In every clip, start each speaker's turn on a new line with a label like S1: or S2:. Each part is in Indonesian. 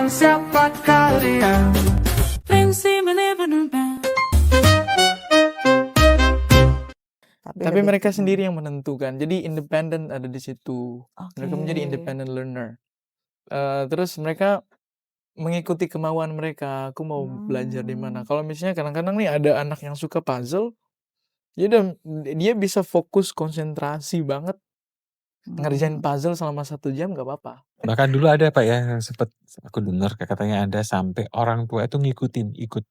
S1: dengan siapa kalian.
S2: Tapi
S3: lebih
S2: mereka
S3: ke
S2: sendiri yang menentukan. Jadi independen ada di situ. Mereka menjadi
S3: Oke.
S2: independent learner. Terus mereka mengikuti kemauan mereka. Aku mau belajar di mana. Kalau misalnya kadang-kadang nih ada anak yang suka puzzle, dia bisa fokus konsentrasi banget ngerjain puzzle selama 1 jam nggak apa-apa.
S4: Bahkan dulu ada Pak ya, sempet aku dengar katanya ada sampai orang tua itu ikut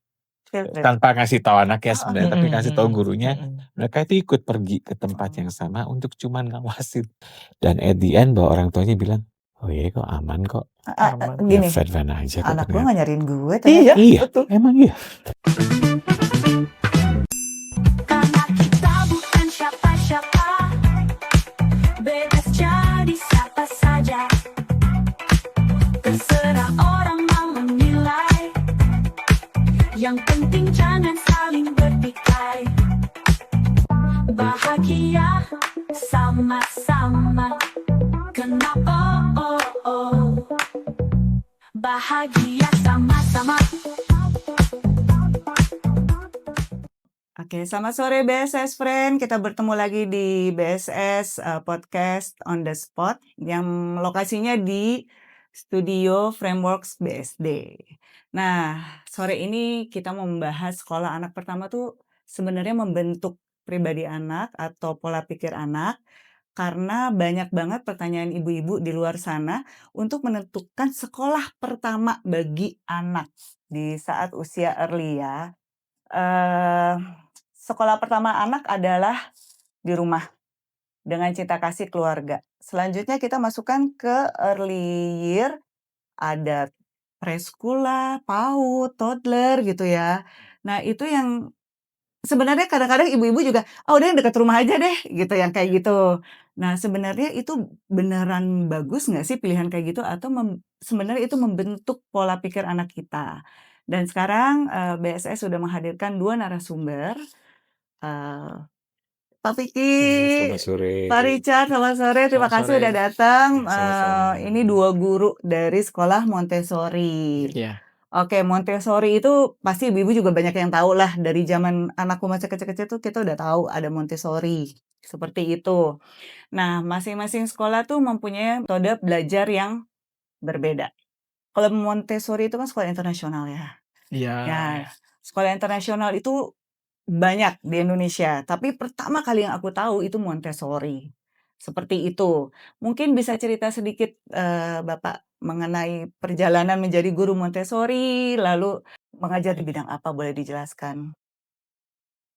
S3: Field trip.
S4: tanpa ngasih tahu anaknya
S3: Oh,
S4: sebenarnya, tapi kasih tahu gurunya,
S2: Mm-mm.
S4: mereka itu ikut pergi ke tempat yang sama untuk cuman ngawasin. Dan at the end bahwa orang tuanya bilang, oh iya kok aman kok,
S2: Aman.
S4: ya
S3: Gini,
S4: fan-fan aja kok
S3: anak gue
S4: ternyata.
S3: gak nyariin gue ternyata.
S2: Iya,
S4: Iya,
S2: betul.
S4: emang iya.
S1: Karena kita bukan siapa-siapa, bebas jadi siapa saja. Terserah orang mau menilai, yang penting jangan saling bertikai. Bahagia sama-sama, kenapa bahagia sama-sama.
S3: Oke, selamat sore BSS Friend. Kita bertemu lagi di BSS Podcast on the Spot yang lokasinya di Studio Frameworks BSD. Nah, sore ini kita mau membahas sekolah anak pertama tuh sebenarnya membentuk pribadi anak atau pola pikir anak karena banyak banget pertanyaan ibu-ibu di luar sana untuk menentukan sekolah pertama bagi anak di saat usia early ya. Sekolah pertama anak adalah di rumah dengan cinta kasih keluarga. Selanjutnya kita masukkan ke early year, ada preschool lah, PAUD, toddler gitu ya. Nah itu yang sebenarnya kadang-kadang ibu-ibu juga, udah yang dekat rumah aja deh gitu, yang kayak gitu. Nah sebenarnya itu beneran bagus nggak sih pilihan kayak gitu atau sebenarnya itu membentuk pola pikir anak kita. Dan sekarang BSS sudah menghadirkan 2 narasumber. Pak Vicky,
S4: Selamat sore.
S3: Pak Richard, selamat sore. Terima
S2: Selamat
S3: kasih
S2: sore.
S3: udah datang.
S4: Sama-sama.
S3: Ini 2 guru dari sekolah Montessori.
S2: Iya.
S3: Oke, Montessori itu pasti ibu-ibu juga banyak yang tahu lah. Dari zaman anakku masih kecil-kecil tuh kita udah tahu ada Montessori. Seperti itu. Nah, masing-masing sekolah tuh mempunyai metode belajar yang berbeda. Kalau Montessori itu kan sekolah internasional ya.
S2: Iya.
S3: Ya, sekolah internasional itu banyak di Indonesia, tapi pertama kali yang aku tahu itu Montessori. Seperti itu. Mungkin bisa cerita sedikit Bapak mengenai perjalanan menjadi guru Montessori, lalu mengajar di bidang apa, boleh dijelaskan?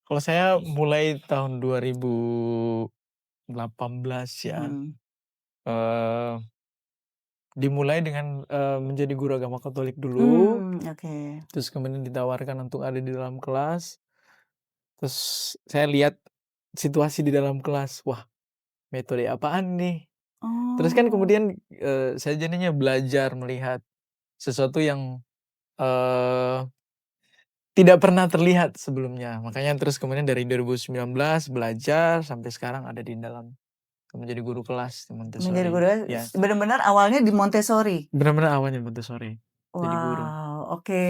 S2: Kalau saya mulai tahun 2018 ya. Dimulai dengan menjadi guru agama Katolik dulu.
S3: Oke.
S2: Terus kemudian ditawarkan untuk ada di dalam kelas. Terus saya lihat situasi di dalam kelas, wah metode apaan nih? Terus kan kemudian saya jadinya belajar melihat sesuatu yang tidak pernah terlihat sebelumnya. Makanya terus kemudian dari 2019 belajar sampai sekarang ada di dalam menjadi guru kelas di Montessori.
S3: Menjadi guru,
S2: Ya.
S3: benar-benar awalnya di Montessori.
S2: Benar-benar awalnya Montessori. Jadi guru.
S3: Wow, oke.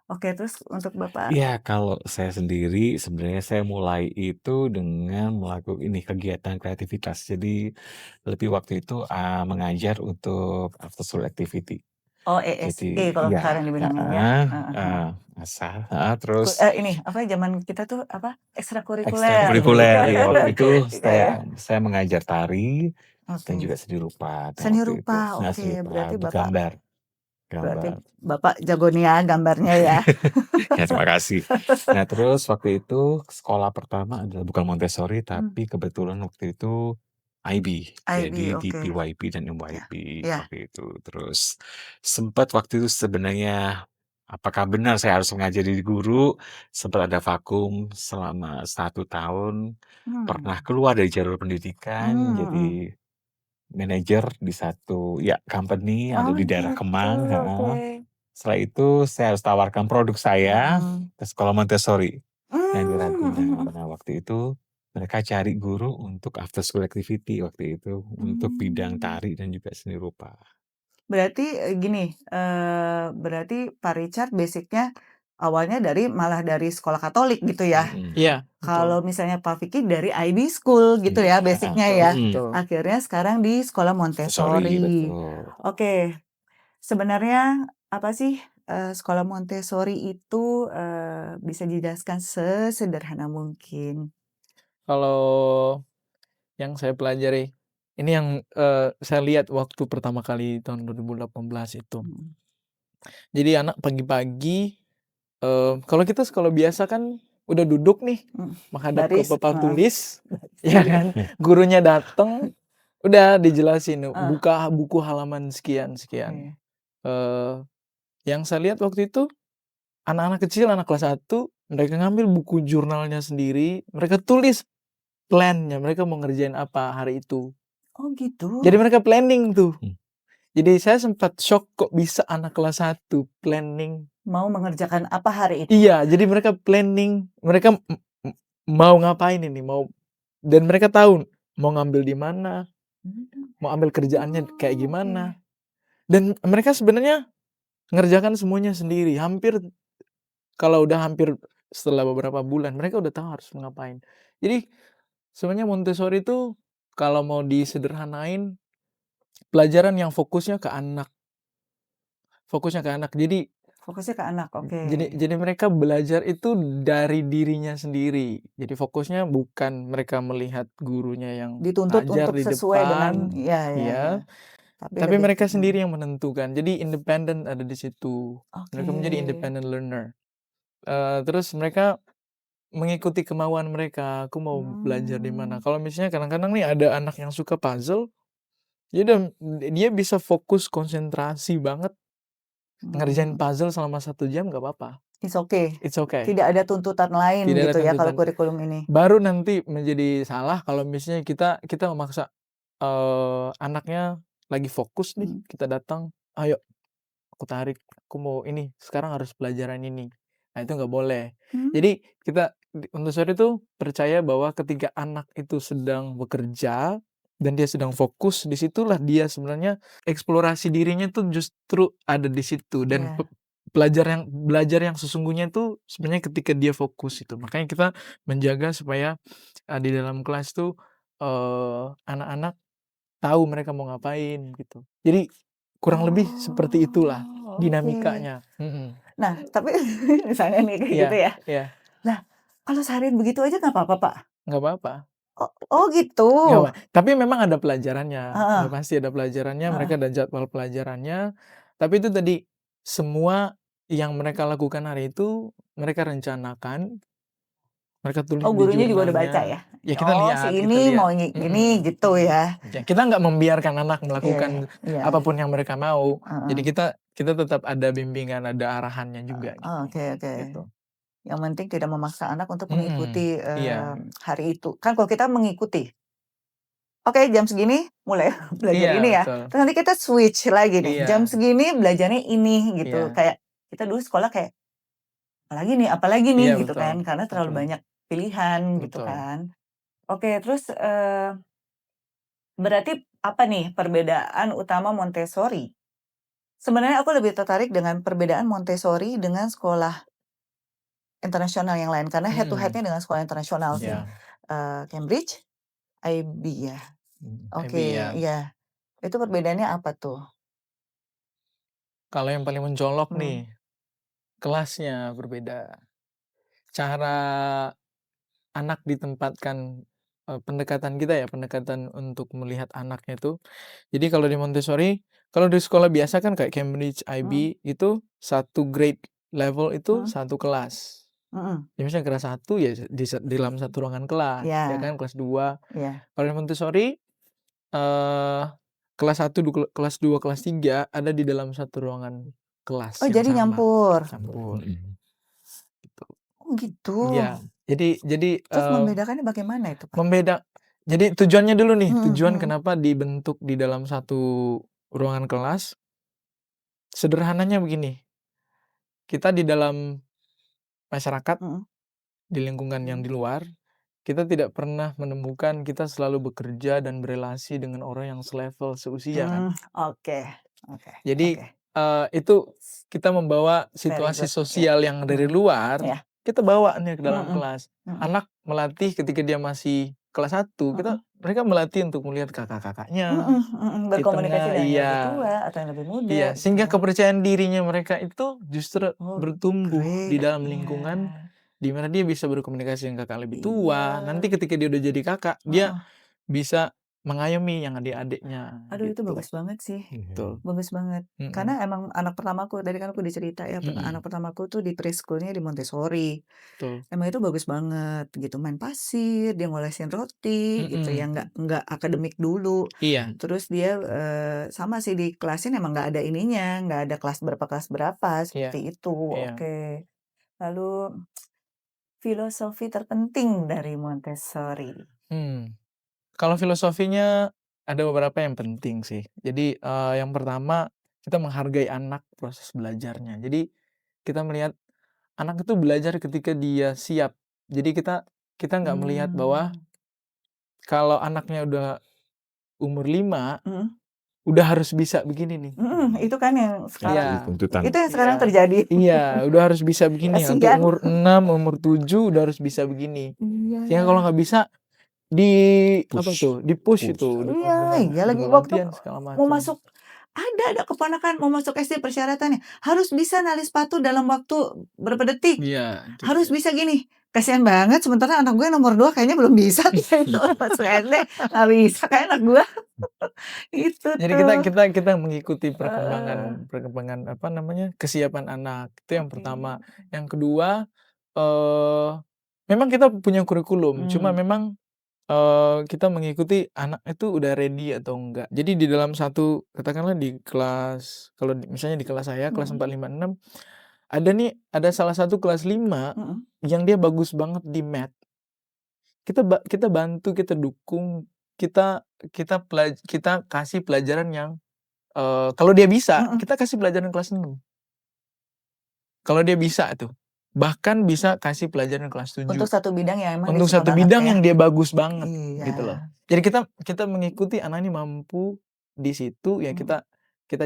S3: Oke, terus untuk Bapak?
S4: Ya kalau saya sendiri sebenarnya saya mulai itu dengan melakukan kegiatan kreativitas. Jadi lebih waktu itu mengajar untuk after school activity.
S3: Oh, ESE
S4: Jadi
S3: kalau
S4: ya,
S3: sekarang dibilangnya ya.
S4: asal, terus
S3: Ini apa zaman kita tuh apa ekstrakurikuler.
S4: ekstrakurikuler ya waktu itu
S3: Iya.
S4: saya mengajar tari dan
S3: Oke.
S4: juga seni rupa.
S3: Seni
S4: waktu itu.
S3: rupa,
S4: Nah,
S3: oke.
S4: seni rupa,
S3: Berarti Bapak
S4: gambar.
S3: berarti Bapak jago nih ya gambarnya ya.
S4: Ya terima kasih. Nah terus waktu itu sekolah pertama adalah bukan Montessori tapi kebetulan waktu itu IB. Jadi di
S3: oke.
S4: PYP dan MYP
S3: Ya.
S4: waktu itu. Terus sempat waktu itu sebenarnya apakah benar saya harus mengajari guru, sempat ada vakum selama 1 tahun, pernah keluar dari jalur pendidikan jadi manajer di satu company ada di daerah Kemang.
S3: Oke.
S4: Setelah itu saya harus tawarkan produk saya ke sekolah Montessori yang di Ragunan. Nah waktu itu mereka cari guru untuk after school activity waktu itu untuk bidang tari dan juga seni rupa.
S3: Berarti, gini, berarti Pak Richard basic-nya awalnya malah dari sekolah Katolik gitu ya?
S2: Iya, betul.
S3: Kalau misalnya Pak Vicky dari IB School gitu ya
S4: Iya,
S3: basic-nya
S2: Betul,
S3: ya?
S2: betul.
S3: Akhirnya sekarang di sekolah
S4: Montessori,
S3: Montessori.
S4: betul.
S3: Oke, sebenarnya apa sih, sekolah Montessori itu, bisa dijelaskan sesederhana mungkin?
S2: Kalau yang saya pelajari, ini yang, saya lihat waktu pertama kali tahun 2018 itu.
S3: Mhm.
S2: Jadi anak pagi-pagi, kalau kita sekolah biasa kan udah duduk nih, menghadap ke
S3: Baris,
S2: papan
S3: heeh.
S2: tulis, ya kan, gurunya dateng, udah dijelasin,
S3: Heeh.
S2: buka buku halaman sekian-sekian.
S3: Oke.
S2: Yang saya lihat waktu itu, anak-anak kecil, anak kelas 1, mereka ngambil buku jurnalnya sendiri, mereka tulis plan-nya, mereka mau ngerjain apa hari itu.
S3: Oh gitu?
S2: Jadi mereka planning tuh.
S4: Hmm.
S2: Jadi saya sempat shock kok bisa anak kelas 1 planning.
S3: Mau mengerjakan apa hari itu?
S2: Iya, jadi mereka planning, mereka mau ngapain ini, dan mereka tahu mau ngambil di mana, mau ambil kerjaannya kayak
S3: Oh,
S2: gimana.
S3: oke.
S2: Dan mereka sebenarnya ngerjakan semuanya sendiri. Kalau udah hampir setelah beberapa bulan, mereka udah tahu harus ngapain. Jadi sebenarnya Montessori itu kalau mau disederhanain, pelajaran yang fokusnya ke anak. Jadi
S3: Fokusnya ke anak, oke.
S2: jadi mereka belajar itu dari dirinya sendiri. Jadi fokusnya bukan mereka melihat gurunya yang
S3: Dituntut
S2: ajar
S3: untuk
S2: di
S3: sesuai dengan
S2: depan,
S3: ya.
S2: ya.
S3: Tapi
S2: Tapi
S3: lebih
S2: mereka
S3: ke
S2: sendiri yang menentukan. Jadi independen ada di situ. Mereka menjadi
S3: Oke.
S2: independent learner. Terus mereka mengikuti kemauan mereka, aku mau belajar di mana. Kalau misalnya kadang-kadang nih ada anak yang suka puzzle, dia bisa fokus konsentrasi banget ngerjain puzzle selama 1 jam nggak apa-apa.
S3: It's okay.
S2: It's okay.
S3: Tidak ada tuntutan lain
S2: Tidak ada
S3: gitu ya kalau
S2: tuntutan.
S3: kurikulum ini.
S2: Baru nanti menjadi salah kalau misalnya kita memaksa, anaknya lagi fokus nih, kita datang, "Ayo, aku tarik, aku mau ini, sekarang harus pelajaran ini." Nah, itu nggak boleh. Jadi kita Montessori itu percaya bahwa ketika anak itu sedang bekerja dan dia sedang fokus, disitulah dia sebenarnya eksplorasi dirinya tuh justru ada di situ dan
S3: Iya.
S2: belajar yang sesungguhnya itu sebenarnya ketika dia fokus itu. Makanya kita menjaga supaya, di dalam kelas tuh, anak-anak tahu mereka mau ngapain gitu. Jadi kurang lebih seperti itulah
S3: Oh, oke.
S2: dinamikanya.
S3: Nah, tapi misalnya nih kayak gitu ya.
S2: Iya,
S3: Nah, kalau seharian begitu aja nggak apa-apa, Pak?
S2: nggak apa-apa.
S3: Oh gitu?
S2: Nggak apa tapi memang ada pelajarannya,
S3: Heeh,
S2: udah pasti ada pelajarannya,
S3: heeh.
S2: mereka ada jadwal pelajarannya, tapi itu tadi, semua yang mereka lakukan hari itu, mereka rencanakan, mereka tulis
S3: Oh,
S2: di
S3: gurunya juga udah baca
S2: jurnalnya.
S3: ya?
S2: Ya kita
S3: Oh, si
S2: lihat
S3: ini mau gini gitu ya?
S2: Ya kita nggak membiarkan anak
S3: Iya,
S2: melakukan
S3: iya.
S2: apapun yang mereka mau. Jadi
S3: Heeh.
S2: kita tetap ada bimbingan, ada arahannya juga
S3: Oh,
S2: gitu,
S3: oke.
S2: gitu.
S3: Yang penting tidak memaksa anak untuk mengikuti,
S2: Iya.
S3: hari itu. Kan kalau kita mengikuti, oke jam segini mulai belajar
S2: Iya,
S3: ini ya,
S2: betul.
S3: terus nanti kita switch lagi nih, jam
S2: Iya,
S3: segini belajarnya ini gitu.
S2: iya.
S3: Kayak kita dulu sekolah kayak, apalagi nih
S2: Iya,
S3: gitu
S2: betul,
S3: kan, karena terlalu
S2: betul.
S3: banyak pilihan gitu
S2: Betul.
S3: kan. Oke, terus, berarti apa nih perbedaan utama Montessori? Sebenarnya aku lebih tertarik dengan perbedaan Montessori dengan sekolah internasional yang lain, karena head to head-nya dengan sekolah internasional sih.
S2: Iya.
S3: Cambridge, IB ya?
S2: IB
S3: Oke,
S2: ya.
S3: iya. Itu perbedaannya apa tuh?
S2: Kalau yang paling mencolok
S3: Hmm.
S2: nih, kelasnya berbeda. Cara anak ditempatkan, pendekatan kita ya, pendekatan untuk melihat anaknya itu, jadi kalau di Montessori, kalau di sekolah biasa kan kayak Cambridge, IB, itu satu grade level itu satu kelas. Ya misalnya kelas 1 ya di dalam satu ruangan kelas, ya kan, kelas 2.
S3: Iya.
S2: Kalau di Montessori, kelas 1, kelas 2, kelas 3 ada di dalam satu ruangan kelas
S3: Oh,
S2: yang
S3: jadi
S2: sama.
S3: nyampur?
S2: Campur. Gitu.
S3: Oh, gitu?
S2: Iya. Jadi,
S3: Terus membedakannya bagaimana itu, Pak?
S2: jadi tujuannya dulu nih, tujuan
S3: Mhm.
S2: kenapa dibentuk di dalam satu ruangan kelas, sederhananya begini, kita di dalam masyarakat,
S3: Mhm.
S2: di lingkungan yang di luar, kita tidak pernah menemukan kita selalu bekerja dan berelasi dengan orang yang selevel, seusia kan.
S3: Oke. Oke,
S2: Jadi,
S3: oke.
S2: itu kita membawa
S3: Very
S2: situasi
S3: good. Ya.
S2: sosial yang dari luar,
S3: Ya.
S2: kita bawa nih ke dalam
S3: Mm-mm.
S2: kelas.
S3: Mm-mm.
S2: Anak melatih ketika dia masih kelas 1, mereka melatih untuk melihat kakak-kakaknya di
S3: Berkomunikasi
S2: tengah,
S3: dengan yang lebih
S2: iya.
S3: tua atau yang lebih muda
S2: Iya,
S3: gitu
S2: sehingga
S3: kan.
S2: kepercayaan dirinya mereka itu justru
S3: Oh,
S2: bertumbuh di
S3: great.
S2: dalam
S3: Iya.
S2: lingkungan di mana dia bisa berkomunikasi dengan kakak lebih
S3: Iya.
S2: tua. Nanti ketika dia udah jadi kakak, dia
S3: Heeh.
S2: bisa mengayomi yang adik-adiknya
S3: Aduh, itu
S2: gitu.
S3: bagus banget sih.
S2: Betul.
S3: Bagus banget.
S2: Mm-mm.
S3: Karena emang anak pertamaku, tadi kan aku diceritain ya,
S2: Mm-mm.
S3: anak pertamaku tuh di preschoolnya di Montessori.
S2: Betul.
S3: Emang itu bagus banget gitu, main pasir, dia ngolesin roti gitu ya, nggak akademik dulu.
S2: Iya.
S3: Terus dia sama sih di kelasin emang nggak ada ininya, nggak ada kelas berapa seperti itu.
S2: Iya.
S3: Oke. Lalu filosofi terpenting dari Montessori.
S2: Kalau filosofinya ada beberapa yang penting sih. Jadi yang pertama, kita menghargai anak proses belajarnya. Jadi kita melihat anak itu belajar ketika dia siap. Jadi kita nggak melihat bahwa kalau anaknya udah umur 5, udah harus bisa begini nih.
S3: Itu kan yang sekarang,
S2: Iya.
S4: Tuntutan.
S3: itu yang sekarang terjadi.
S2: Iya, udah harus bisa begini. Untuk
S3: Kasihan.
S2: umur 6, umur 7 udah harus bisa begini. Sehingga
S3: Iya.
S2: kalau nggak bisa di push itu.
S3: Iya, lagi
S2: dengan
S3: waktu
S2: latihan segala
S3: mau
S2: macam.
S3: masuk, ada keponakan mau masuk SD persyaratannya harus bisa nali sepatu dalam waktu berapa detik,
S2: Iya.
S3: harus bisa gini. Kasihan banget, sementara anak gue nomor 2 kayaknya belum bisa itu masuk SD, nggak bisa kayak anak gue. Itu
S2: Jadi
S3: tuh.
S2: kita mengikuti perkembangan apa namanya, kesiapan anak. Itu yang pertama. Yang kedua, memang kita punya kurikulum, cuma memang kita mengikuti anak itu udah ready atau enggak. Jadi di dalam satu, katakanlah di kelas, kalau misalnya di kelas saya kelas 4, 5, 6, ada salah satu kelas 5 yang dia bagus banget di math. Kita bantu, kita dukung, kita kasih pelajaran yang kalau dia bisa, kita kasih pelajaran kelas 6. Kalau dia bisa tuh. Bahkan bisa kasih pelajaran kelas 7.
S3: Untuk satu bidang yang emang
S2: Untuk
S3: dia suka
S2: satu
S3: banget
S2: bidang
S3: ya.
S2: yang dia bagus banget
S3: Iya.
S2: gitu loh. Jadi kita mengikuti anak ini mampu di situ, ya kita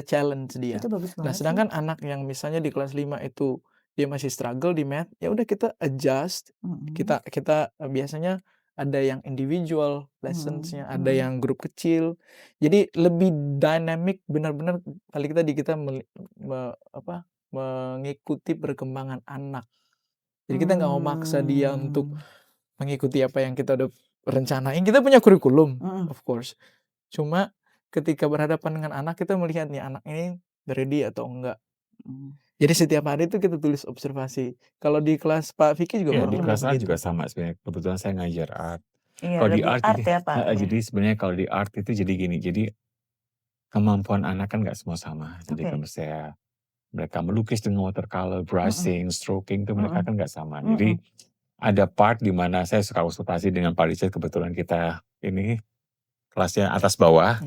S2: challenge dia.
S3: Itu bagus
S2: Nah,
S3: banget sih.
S2: sedangkan anak yang misalnya di kelas 5 itu dia masih struggle di math, ya udah kita adjust. Kita biasanya ada yang individual lessons-nya, ada yang grup kecil. Jadi lebih dynamic, benar-benar paling kita mengikuti perkembangan anak. Jadi kita nggak mau maksa dia untuk mengikuti apa yang kita udah rencanain. Kita punya kurikulum, of course. Cuma ketika berhadapan dengan anak, kita melihat nih anak ini ready atau enggak. Jadi setiap hari itu kita tulis observasi. Kalau di kelas Pak Vicky juga
S4: Ya, di kelas art
S2: begitu.
S4: juga sama sebenarnya. Kebetulan saya ngajar art.
S3: Iya,
S4: Kalau di
S3: lebih
S4: art
S3: art ya Pak.
S4: jadi sebenarnya kalau di art itu jadi gini. Jadi kemampuan anak kan nggak semua sama. Jadi kalau misalnya mereka melukis dengan watercolor, brushing, stroking itu mereka kan nggak sama. Jadi ada part di mana saya suka konsultasi dengan Pak Richard, kebetulan kita ini kelasnya atas bawah.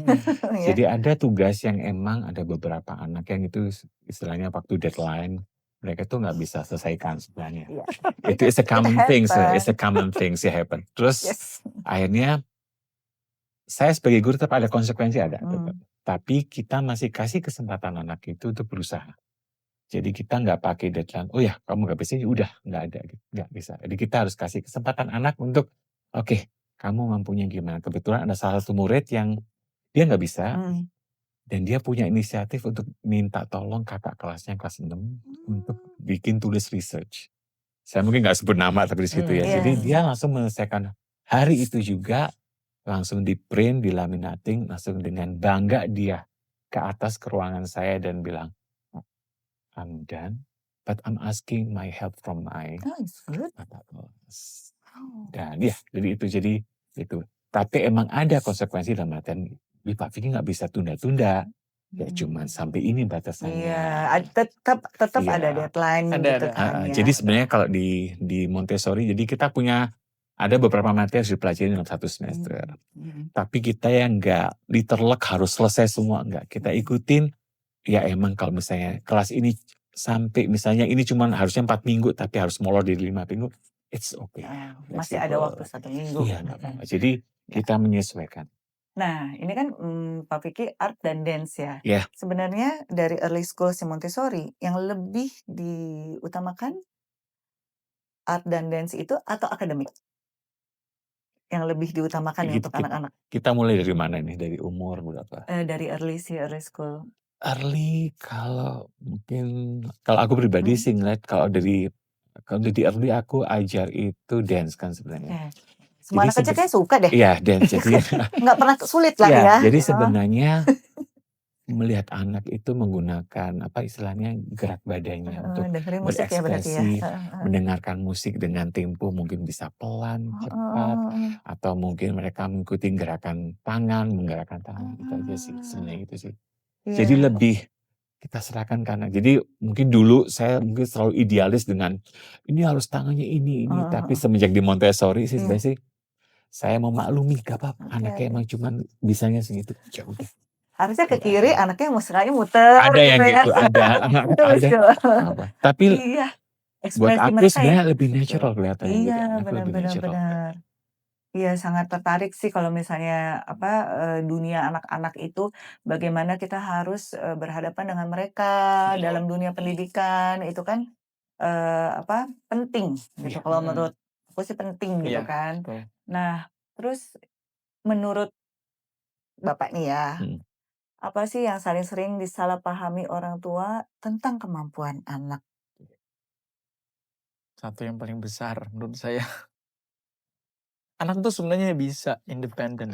S4: Jadi ada tugas yang emang ada beberapa anak yang itu istilahnya waktu deadline mereka tuh nggak bisa selesaikan sebenarnya. Itu is a common thing, it's a common thing sih happen. Terus akhirnya saya sebagai guru tetap ada konsekuensi tetap. Tapi kita masih kasih kesempatan anak itu untuk berusaha. Jadi kita nggak pakai deadline. Oh ya, kamu nggak bisa, udah nggak ada, nggak bisa. Jadi kita harus kasih kesempatan anak untuk, oke, kamu mampunya gimana? Kebetulan ada salah satu murid yang dia nggak bisa, dan dia punya inisiatif untuk minta tolong kakak kelasnya kelas 6 untuk bikin tulis research. Saya mungkin nggak sebut nama tapi di situ ya. Jadi dia langsung menyelesaikan hari itu juga, langsung di print, di laminating, langsung dengan bangga dia ke atas ke ruangan saya dan bilang, I'm done, but I'm asking my help from my kakak kelas. Dan ya, jadi itu. Tapi emang ada konsekuensi dalam artian, Pak Vicky nggak bisa tunda-tunda. Ya cuman sampai ini batasannya.
S3: Iya, tetap ada deadline gitu kan.
S4: Jadi sebenarnya kalau di Montessori, jadi kita punya ada beberapa materi harus dipelajari dalam satu semester. Tapi kita yang nggak diterlek harus selesai semua, enggak. Kita ikutin, ya emang kalau misalnya kelas ini sampai misalnya ini cuma harusnya 4 minggu, tapi harus molor di 5 minggu, it's okay.
S3: Masih ada waktu 1 minggu.
S4: Iya, nggak apa-apa. Jadi kita menyesuaikan.
S3: Nah, ini kan, Pak Vicky art dan dance ya.
S4: Ya,
S3: Sebenarnya dari early school si Montessori yang lebih diutamakan art dan dance itu atau akademik? Yang lebih diutamakan nih
S4: gitu
S3: untuk anak-anak?
S4: kita mulai dari mana nih? Dari umur berapa?
S3: Dari early school.
S4: Early kalau aku pribadi
S3: Mhm.
S4: sih ngeliat kalau dari early aku ajar itu dance kan sebenarnya.
S3: Oke. Semua
S4: Jadi
S3: anak kecil kayaknya suka deh.
S4: iya dance. Jadi
S3: Nggak pernah sulit lah
S4: ya,
S3: ya.
S4: jadi
S3: Heeh.
S4: sebenarnya melihat anak itu menggunakan istilahnya gerak badannya untuk
S3: Dengerin musik ya berarti ya?
S4: berekspresi,
S3: Heeh heeh.
S4: mendengarkan musik dengan tempo mungkin bisa pelan, cepat,
S3: Heeh.
S4: atau mungkin mereka mengikuti gerakan tangan, menggerakkan tangan, itu aja sih sebenarnya itu sih. Jadi
S3: Iya.
S4: lebih kita serahkan karena jadi mungkin dulu saya mungkin selalu idealis dengan ini harus tangannya ini,
S3: Heeh
S4: tapi
S3: heeh.
S4: semenjak di Montessori sih
S3: Iya.
S4: sebenarnya sih saya memaklumi gak apa-apa
S3: Oke
S4: anaknya
S3: oke.
S4: emang cuman bisanya segitu, ya udah.
S3: Harusnya ke
S4: Nggak
S3: kiri,
S4: apa.
S3: anaknya mukanya muter
S4: Ada yang
S3: gitu ya.
S4: gitu, ada
S3: Betul
S4: ada.
S3: betul.
S4: Apa, tapi
S3: Iya,
S4: buat
S3: ekspresi
S4: aku
S3: mereka ya.
S4: sebenarnya lebih
S3: Betul.
S4: natural kelihatannya
S3: Iya,
S4: jadi anak
S3: benar
S4: lebih
S3: benar
S4: natural.
S3: benar. Iya, sangat tertarik sih kalau misalnya dunia anak-anak itu bagaimana kita harus, berhadapan dengan mereka dalam dunia pendidikan itu kan, penting gitu
S4: Iya,
S3: kalau menurut aku sih penting gitu
S2: Iya,
S3: kan.
S2: betul.
S3: Nah, terus menurut Bapak nih ya,
S4: mhm.
S3: apa sih yang sering disalahpahami orang tua tentang kemampuan anak?
S2: Satu yang paling besar menurut saya, anak tuh sebenarnya bisa independen,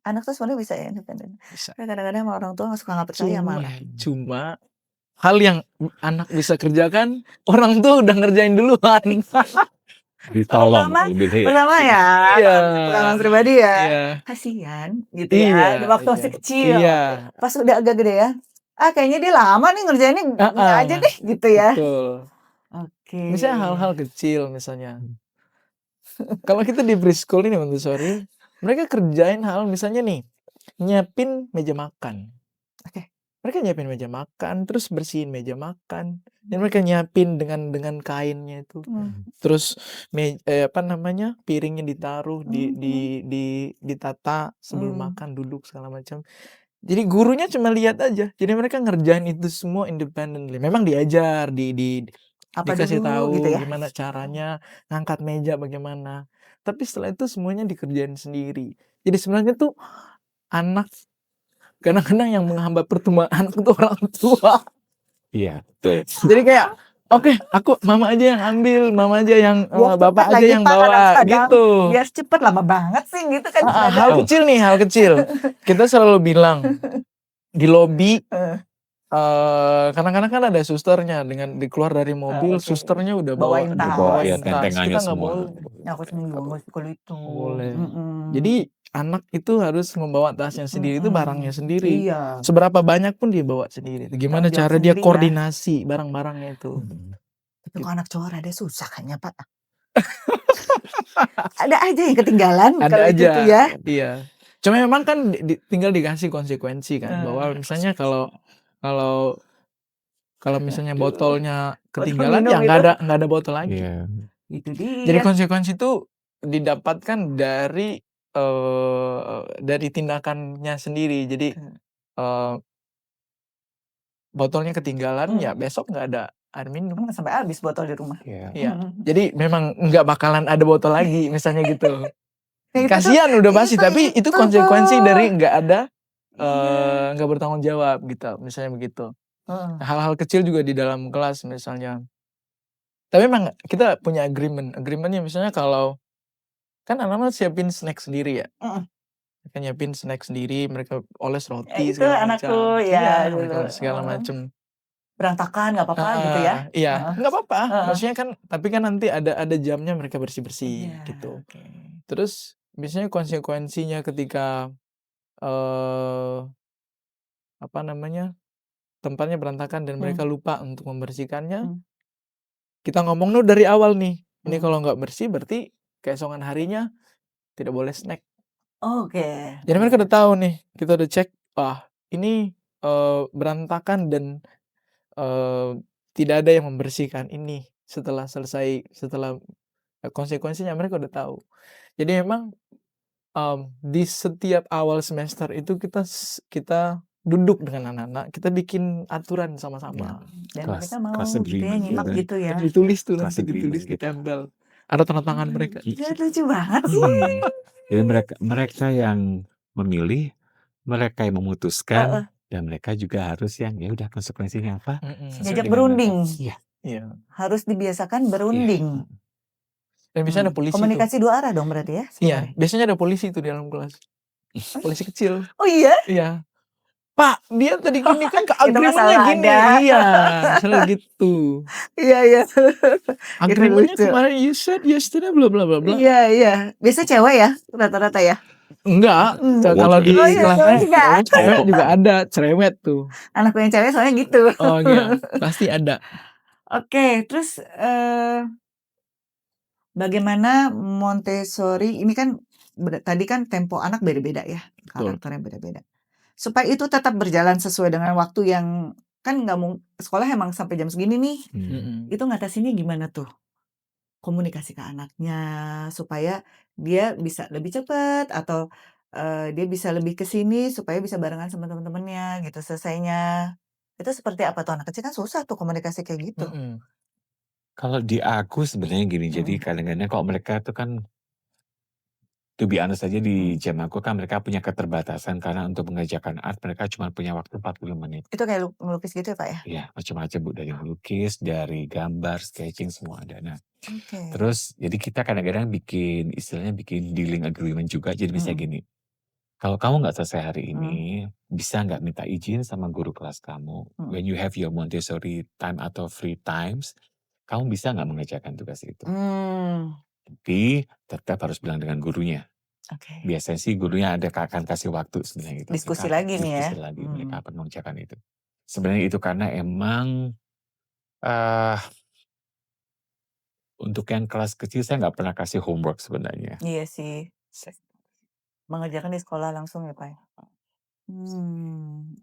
S3: Anak tuh sebenarnya bisa ya independen.
S2: bisa.
S3: Tapi kadang-kadang sama orang tua nggak suka nggak percaya sama
S2: Cuma
S3: anak.
S2: cuma hal yang anak bisa kerjakan, orang tuh udah ngerjain duluan.
S4: Ditolong
S3: Pertama
S4: gitu ya.
S3: pertama ya,
S2: Iya.
S3: pengalaman pribadi ya,
S2: Iya.
S3: kasihan gitu
S2: Iya
S3: ya, di waktu
S2: iya.
S3: masih kecil.
S2: Iya.
S3: Pas udah agak gede ya, kayaknya dia lama nih ngerjainnya, gini aja
S2: Heeh,
S3: deh gitu ya.
S2: betul.
S3: Oke.
S2: Misalnya hal-hal kecil misalnya. Kalau kita di preschool ini Montessori, mereka kerjain hal misalnya nih, nyiapin meja makan.
S3: Oke.
S2: Mereka nyiapin meja makan, terus bersihin meja makan, dan mereka nyiapin dengan kainnya itu. Terus piringnya ditaruh ditata sebelum makan, duduk segala macam. Jadi gurunya cuma lihat aja. Jadi mereka ngerjain itu semua independently. Memang diajar,
S3: Apa
S2: dikasih
S3: dulu
S2: tahu
S3: gitu ya?
S2: gimana caranya ngangkat meja bagaimana. Tapi setelah itu semuanya dikerjain sendiri. Jadi sebenarnya tuh anak kadang-kadang yang menghambat pertumbuhan anak itu orang tua.
S4: Iya, betul.
S2: Jadi kayak, oke, mama aja yang ambil, mama aja yang
S3: Biar
S2: bapak
S3: cepet
S2: aja
S3: lagi
S2: yang
S3: Pak,
S2: bawa
S3: kadang-kadang.
S2: gitu.
S3: Biar cepet, lama banget sih gitu kan
S2: Hal
S3: kadang.
S2: kecil nih, hal kecil. Kita selalu bilang di lobi kadang-kadang kan ada susternya keluar dari mobil,
S3: Oke.
S2: susternya udah
S3: Bawain tas.
S4: Bawa ya
S2: bawain tas.
S4: tentengannya
S2: Kita nggak
S4: semua.
S2: boleh.
S3: Aku seneng banget kalau itu.
S2: Nggak boleh.
S3: Mhm.
S2: Jadi anak itu harus membawa tasnya sendiri, itu barangnya sendiri.
S3: Iya.
S2: Seberapa banyak pun dia bawa sendiri. Gimana
S3: Tanggung jawab
S2: cara dia
S3: sendiri ya.
S2: koordinasi barang-barangnya itu.
S3: Tapi kalau anak cowok ada susah kayaknya Pak. Ada aja yang ketinggalan
S2: Ada
S3: kalau
S2: aja.
S3: gitu ya.
S2: Iya. Cuma memang kan tinggal dikasih konsekuensi kan, bahwa misalnya kalau misalnya botolnya ketinggalan
S3: minum
S2: ya nggak ada botol lagi.
S4: Iya.
S3: Itu
S2: Jadi
S3: dia.
S2: konsekuensi itu didapatkan dari tindakannya sendiri. Jadi botolnya ketinggalan ya besok nggak ada air minum.
S3: Sampai habis botol di rumah.
S2: Iya. Jadi memang nggak bakalan ada botol lagi misalnya gitu.
S3: Nah, itu tuh-
S2: Kasihan udah pasti, tapi itu konsekuensi
S3: tuh.
S2: dari nggak ada
S3: Iya.
S2: nggak bertanggung jawab gitu, misalnya begitu. Hal-hal kecil juga di dalam kelas misalnya. Tapi memang kita punya agreementnya misalnya kalau kan anak-anak siapin snack sendiri ya. Mereka nyiapin snack sendiri, mereka oles roti
S3: Itu
S2: segala
S3: anakku
S2: macam.
S3: ya
S2: Iya, mereka
S3: dulu.
S2: oles segala macam.
S3: Berantakan nggak apa-apa gitu ya.
S2: Iya, nggak apa-apa.
S3: Heeh.
S2: Maksudnya kan, tapi kan nanti ada jamnya mereka bersih-bersih
S3: Iya,
S2: gitu.
S3: oke.
S2: Terus biasanya konsekuensinya ketika tempatnya berantakan dan mereka lupa untuk membersihkannya, kita ngomong dari awal nih. Ini kalau nggak bersih berarti keesokan harinya tidak boleh snack.
S3: Oke.
S2: Jadi mereka udah tahu nih, kita udah cek, ini berantakan dan tidak ada yang membersihkan ini. Setelah konsekuensinya mereka udah tahu. Jadi memang Di setiap awal semester itu kita duduk dengan anak-anak, kita bikin aturan
S4: Ya,
S2: sama-sama.
S3: Dan mereka
S4: class
S3: mau gitu ya,
S4: agreement
S3: nyimak
S4: gitu.
S3: gitu ya.
S2: Ditulis tuh
S4: Class
S2: nanti,
S4: agreement
S2: ditulis,
S4: gitu.
S2: ditempel. Ada tanda tangan mereka.
S3: Gila, lucu banget sih.
S4: Jadi mereka yang memilih, mereka yang memutuskan,
S3: Heeh.
S4: dan mereka juga harus yang ya udah konsekuensinya apa sesuai
S3: Diajak
S4: dengan
S3: berunding.
S4: Iya.
S2: Iya.
S3: Harus dibiasakan
S4: Iya.
S3: berunding.
S2: Dan biasanya ada polisi tuh.
S3: Komunikasi 2 arah dong berarti ya
S2: Iya,
S3: sebenarnya.
S2: biasanya ada polisi tuh di dalam kelas. Polisi kecil.
S3: Oh iya?
S2: Iya. Pak, dia tadi gini kan
S3: Itu
S2: agreementnya
S3: masalah
S2: gini.
S3: ada.
S2: Iya, misalnya gitu.
S3: Iya, iya.
S2: Agreementnya
S3: lucu.
S2: kemarin you said yesterday bla bla bla bla.
S3: Iya, iya. Biasa cewek ya rata-rata ya?
S2: Enggak, kalau di
S3: Oh iya,
S2: kelas
S3: cowok
S2: saya
S3: juga.
S2: cewek juga ada, cerewet tuh.
S3: Anakku yang cewek soalnya gitu.
S2: Oh iya, pasti ada.
S3: Oke, terus bagaimana Montessori ini kan tadi kan tempo anak beda-beda ya,
S2: Betul.
S3: karakternya beda-beda. Supaya itu tetap berjalan sesuai dengan waktu yang kan nggak mau sekolah emang sampai jam segini nih. Itu ngatasinnya gimana tuh? Komunikasi ke anaknya supaya dia bisa lebih cepat atau dia bisa lebih ke sini supaya bisa barengan sama teman-temannya gitu selesainya. Itu seperti apa tuh? Anak kecil kan susah tuh komunikasi kayak gitu.
S4: Kalau di aku sebenarnya gini, jadi kadang-kadang kalau mereka tuh kan to be honest aja di jam aku kan mereka punya keterbatasan karena untuk mengerjakan art mereka cuma punya waktu 40 menit.
S3: Itu kayak ngelukis gitu ya Pak ya?
S4: Iya, macam-macam Bu, dari melukis, dari gambar, sketching semua ada. Nah,
S3: Oke.
S4: terus jadi kita kadang-kadang istilahnya bikin dealing agreement juga. Jadi misalnya gini, kalau kamu nggak selesai hari ini, bisa nggak minta izin sama guru kelas kamu? When you have your Montessori time atau free times, kamu bisa nggak mengerjakan tugas itu? Tapi tetap harus bilang dengan gurunya.
S3: Oke.
S4: Biasanya sih gurunya akan kasih waktu sebenarnya gitu.
S3: Diskusi
S4: Kita
S3: lagi nih ya.
S4: diskusi lagi mereka akan mengerjakan itu. Sebenarnya itu karena emang untuk yang kelas kecil saya nggak pernah kasih homework sebenarnya.
S3: Iya sih. Mengerjakan di sekolah langsung ya Pak ya?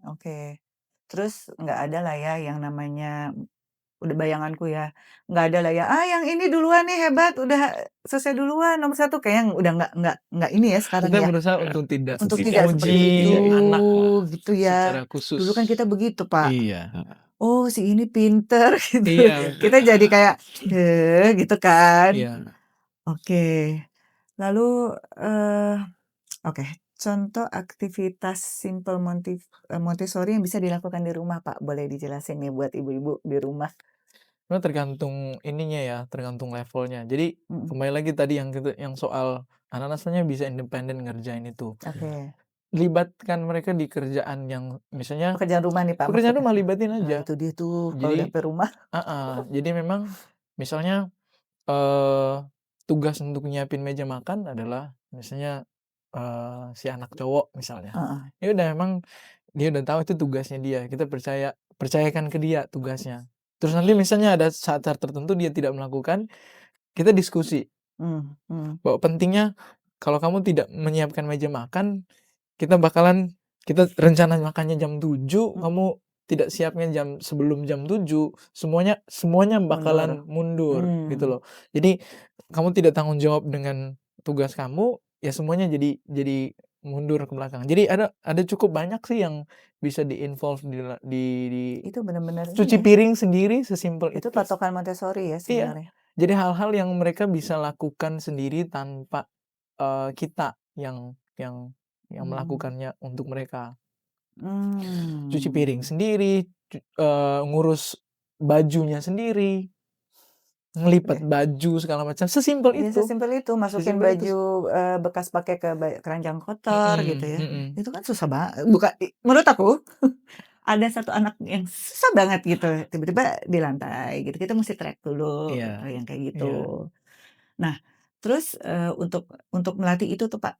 S3: Oke. Terus nggak ada lah ya yang namanya, udah bayanganku ya, nggak ada lah ya, yang ini duluan nih hebat, udah selesai duluan nomor 1 kayaknya udah nggak ini ya sekarang
S2: Kita
S3: ya.
S2: berusaha untuk tidak
S3: Tidak seperti
S2: memuji
S3: itu,
S2: anak
S3: gitu ya.
S2: secara khusus.
S3: Dulu kan kita begitu Pak.
S2: Iya.
S3: Oh si ini pinter gitu.
S2: Iya.
S3: Kita jadi kayak, gitu kan.
S2: Iya.
S3: Oke. Lalu, oke, contoh aktivitas simple Montessori yang bisa dilakukan di rumah Pak, boleh dijelasin nih buat ibu-ibu di rumah?
S2: Sebenarnya tergantung ininya ya, tergantung levelnya. Jadi kembali lagi tadi yang soal anak-anak sebenarnya bisa independen ngerjain itu.
S3: Oke.
S2: Libatkan mereka di kerjaan yang misalnya
S3: Pekerjaan rumah nih Pak
S2: pekerjaan
S3: maksudnya?
S2: rumah libatin
S3: Nah
S2: aja.
S3: itu dia tuh kalau udah
S2: Jadi
S3: sampai rumah.
S2: jadi memang misalnya tugas untuk nyiapin meja makan adalah misalnya si anak cowok misalnya. Ya udah memang dia udah tahu itu tugasnya dia. Kita percayakan ke dia tugasnya. Terus nanti misalnya ada saat-saat tertentu dia tidak melakukan, kita diskusi. Bahwa pentingnya kalau kamu tidak menyiapkan meja makan, kita rencana makannya jam 7, kamu tidak siapnya sebelum jam 7, semuanya bakalan mundur gitu loh. Jadi kamu tidak tanggung jawab dengan tugas kamu, ya semuanya jadi mundur ke belakang. Jadi ada cukup banyak sih yang bisa di-involve di
S3: Itu benar-benar
S2: cuci piring sendiri sesimpel
S3: itu
S2: itu.
S3: patokan Montessori ya
S2: Iya.
S3: sebenarnya.
S2: Jadi hal-hal yang mereka bisa lakukan sendiri tanpa kita yang melakukannya untuk mereka. Cuci piring sendiri, ngurus bajunya sendiri, ngelipat baju segala macam, sesimpel
S3: Ya
S2: itu.
S3: sesimpel itu, masukin
S2: Sesimpel itu.
S3: baju bekas pakai ke keranjang kotor gitu ya. Itu kan susah banget. Menurut aku ada satu anak yang susah banget gitu, tiba-tiba di lantai gitu. Kita mesti track dulu gitu, yang kayak gitu. Nah, terus untuk melatih itu tuh Pak,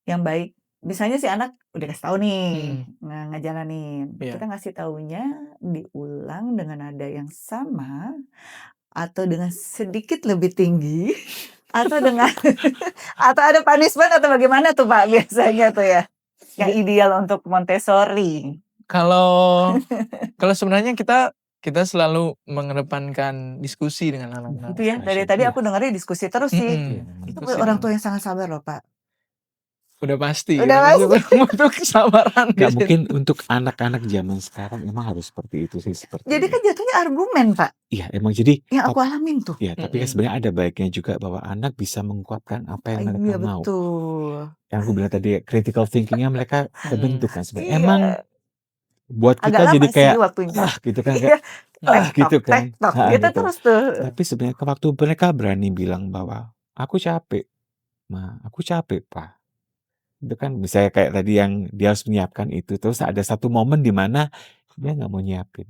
S3: yang baik. Misalnya si anak udah kasih tahu nih, ngejalanin. Kita ngasih taunya diulang dengan nada yang sama atau dengan sedikit lebih tinggi atau dengan atau ada punishment atau bagaimana tuh Pak biasanya tuh ya? Yang ideal untuk Montessori.
S2: Kalau sebenarnya kita selalu mengedepankan diskusi dengan anak-anak.
S3: Itu ya, dari tadi aku dengarnya diskusi terus sih. Itu orang tua yang sangat sabar loh Pak.
S2: Udah pasti
S3: Udah
S2: butuh kesabaran di
S4: Nggak,
S2: situ.
S4: mungkin untuk anak-anak zaman sekarang emang harus seperti itu sih,
S3: Jadi kan
S4: sepertinya.
S3: jatuhnya argumen, Pak,
S4: Iya, emang jadi
S3: yang aku alamin tuh.
S4: ya, tapi kan
S2: Mhm.
S4: sebenarnya ada baiknya juga bahwa anak bisa mengungkapkan apa yang mereka
S3: Iya,
S4: mau.
S3: betul.
S4: Yang aku bilang tadi, critical thinking-nya mereka
S2: Mhm.
S4: terbentuk kan sebenarnya. Emang
S3: Iya.
S4: buat
S3: Agak
S4: kita
S3: lama
S4: jadi
S3: sih
S4: kayak,
S3: waktunya.
S4: gitu kan,
S3: Iya,
S4: kayak, gitu kan.
S3: tektok,
S4: Heeh,
S3: gitu
S4: gitu.
S3: terus tuh.
S4: Tapi sebenarnya waktu mereka berani bilang bahwa, "Aku capek, Ma, aku capek, Pa." Itu kan misalnya kayak tadi yang dia harus menyiapkan itu, terus ada satu momen di mana dia nggak mau nyiapin.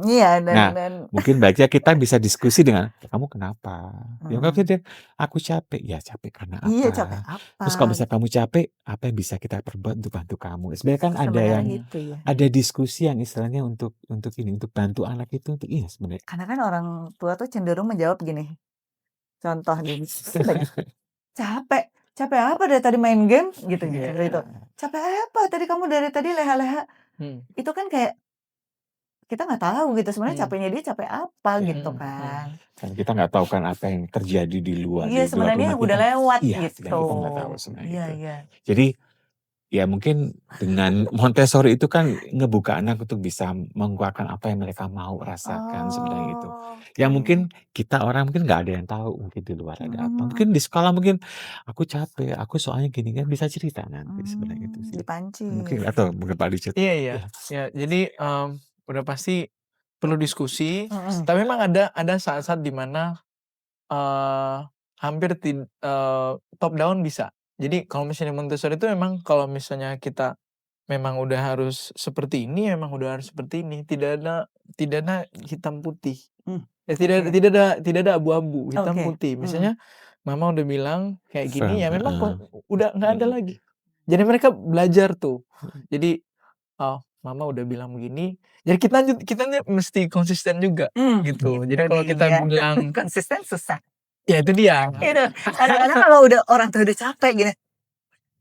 S3: Iya
S4: Nah,
S3: dan
S4: mungkin baiknya kita bisa diskusi dengan, "Kamu kenapa?" Ya nggak
S3: mhm.
S4: dia, "Aku capek." "Ya capek karena
S3: Iya, capek
S4: apa?
S3: apa?
S4: Terus kalau misalnya kamu capek, apa yang bisa kita perbuat untuk bantu kamu?" Sebenarnya kan ada
S3: Sebenarnya
S4: yang
S3: itu ya.
S4: ada diskusi yang istilahnya untuk ini, untuk bantu anak itu untuk iya sebenarnya.
S3: Karena kan orang tua tuh cenderung menjawab gini, contoh nih, banyak, "Capek? Capek apa dari tadi main game?" Gitu ya, seperti itu.
S2: Iya.
S3: "Capek apa? Tadi kamu dari tadi leha-leha."
S2: Hmm.
S3: Itu kan kayak kita nggak tahu gitu sebenarnya
S2: Hmm.
S3: capeknya dia capek apa
S4: Iya.
S3: gitu
S2: Hmm.
S3: kan.
S4: Dan kita nggak tahu kan apa yang terjadi di luar
S3: Iya, sebenarnya
S4: rumah
S3: udah
S4: kita.
S3: lewat
S4: Iya,
S3: gitu.
S4: dan kita nggak tahu sebenarnya
S3: Iya,
S4: itu.
S3: iya.
S4: Jadi ya mungkin dengan Montessori itu kan ngebuka anak untuk bisa mengeluarkan apa yang mereka mau rasakan sebenarnya itu. Yang mungkin
S3: Oke.
S4: kita orang mungkin nggak ada yang tahu mungkin di luar ada apa.
S3: Mhm.
S4: Mungkin di sekolah mungkin aku capek, aku soalnya gini kan bisa cerita nanti sebenarnya itu sih. Mungkin
S3: Dipancing.
S4: atau mungkin Pak Richard.
S2: Iya, iya.
S4: Ya.
S2: Ya, jadi udah pasti perlu diskusi,
S3: Mhm.
S2: tapi memang ada saat-saat di mana hampir top down bisa. Jadi kalau misalnya Montessori itu memang kalau misalnya kita memang udah harus seperti ini, memang udah harus seperti ini. Tidak ada hitam putih.
S3: Oke.
S2: Tidak ada abu-abu, hitam
S3: Oke.
S2: putih. Misalnya mama udah bilang kayak gini,
S4: Firm,
S2: ya memang
S4: heeh.
S2: udah nggak ada lagi. Jadi mereka belajar tuh. Jadi, oh mama udah bilang begini, jadi kitanya mesti konsisten juga gitu. Jadi
S3: Itu
S2: kalau kita
S3: dia.
S2: bilang
S3: Konsisten susah.
S2: ya itu dia.
S3: Itu, kadang-kadang kalau udah orang tuh udah capek gini,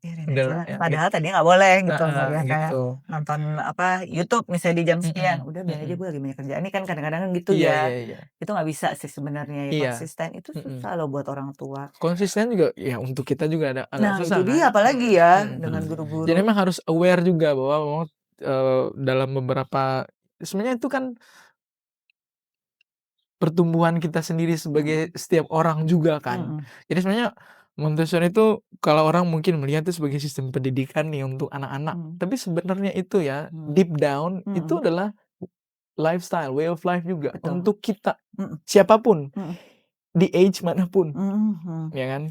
S3: biarin
S2: Udah
S3: aja,
S2: ya
S3: padahal tadinya nggak boleh gitu,
S2: heeh,
S3: ya kayak
S2: gitu.
S3: nonton apa, YouTube misalnya di jam sekian,
S2: Mhm,
S3: udah biarin aja
S2: mhm.
S3: gue lagi banyak kerjaan, ini kan kadang-kadang kan gitu
S2: Iya,
S3: ya.
S2: iya, iya.
S3: Itu nggak bisa sih sebenarnya ya,
S2: Iya,
S3: konsisten itu
S2: mhm.
S3: susah loh buat orang tua.
S2: Konsisten juga ya untuk kita juga agak
S3: Nah
S2: susah
S3: itu
S2: kan.
S3: dia apalagi ya
S2: Mhm.
S3: dengan
S4: Mhm.
S2: Jadi
S3: guru-guru.
S2: memang harus aware juga bahwa dalam beberapa sebenarnya itu kan pertumbuhan kita sendiri sebagai setiap orang juga kan.
S3: Mhm.
S2: Jadi sebenarnya Montessori itu kalau orang mungkin melihat itu sebagai sistem pendidikan nih untuk anak-anak,
S3: Mhm.
S2: tapi sebenarnya itu ya
S3: Mhm.
S2: deep down itu
S3: Mhm.
S2: adalah lifestyle, way of life juga
S3: Betul.
S2: untuk kita
S3: Mhm.
S2: siapapun
S3: Mhm.
S2: di age manapun,
S3: Mhm.
S2: ya kan?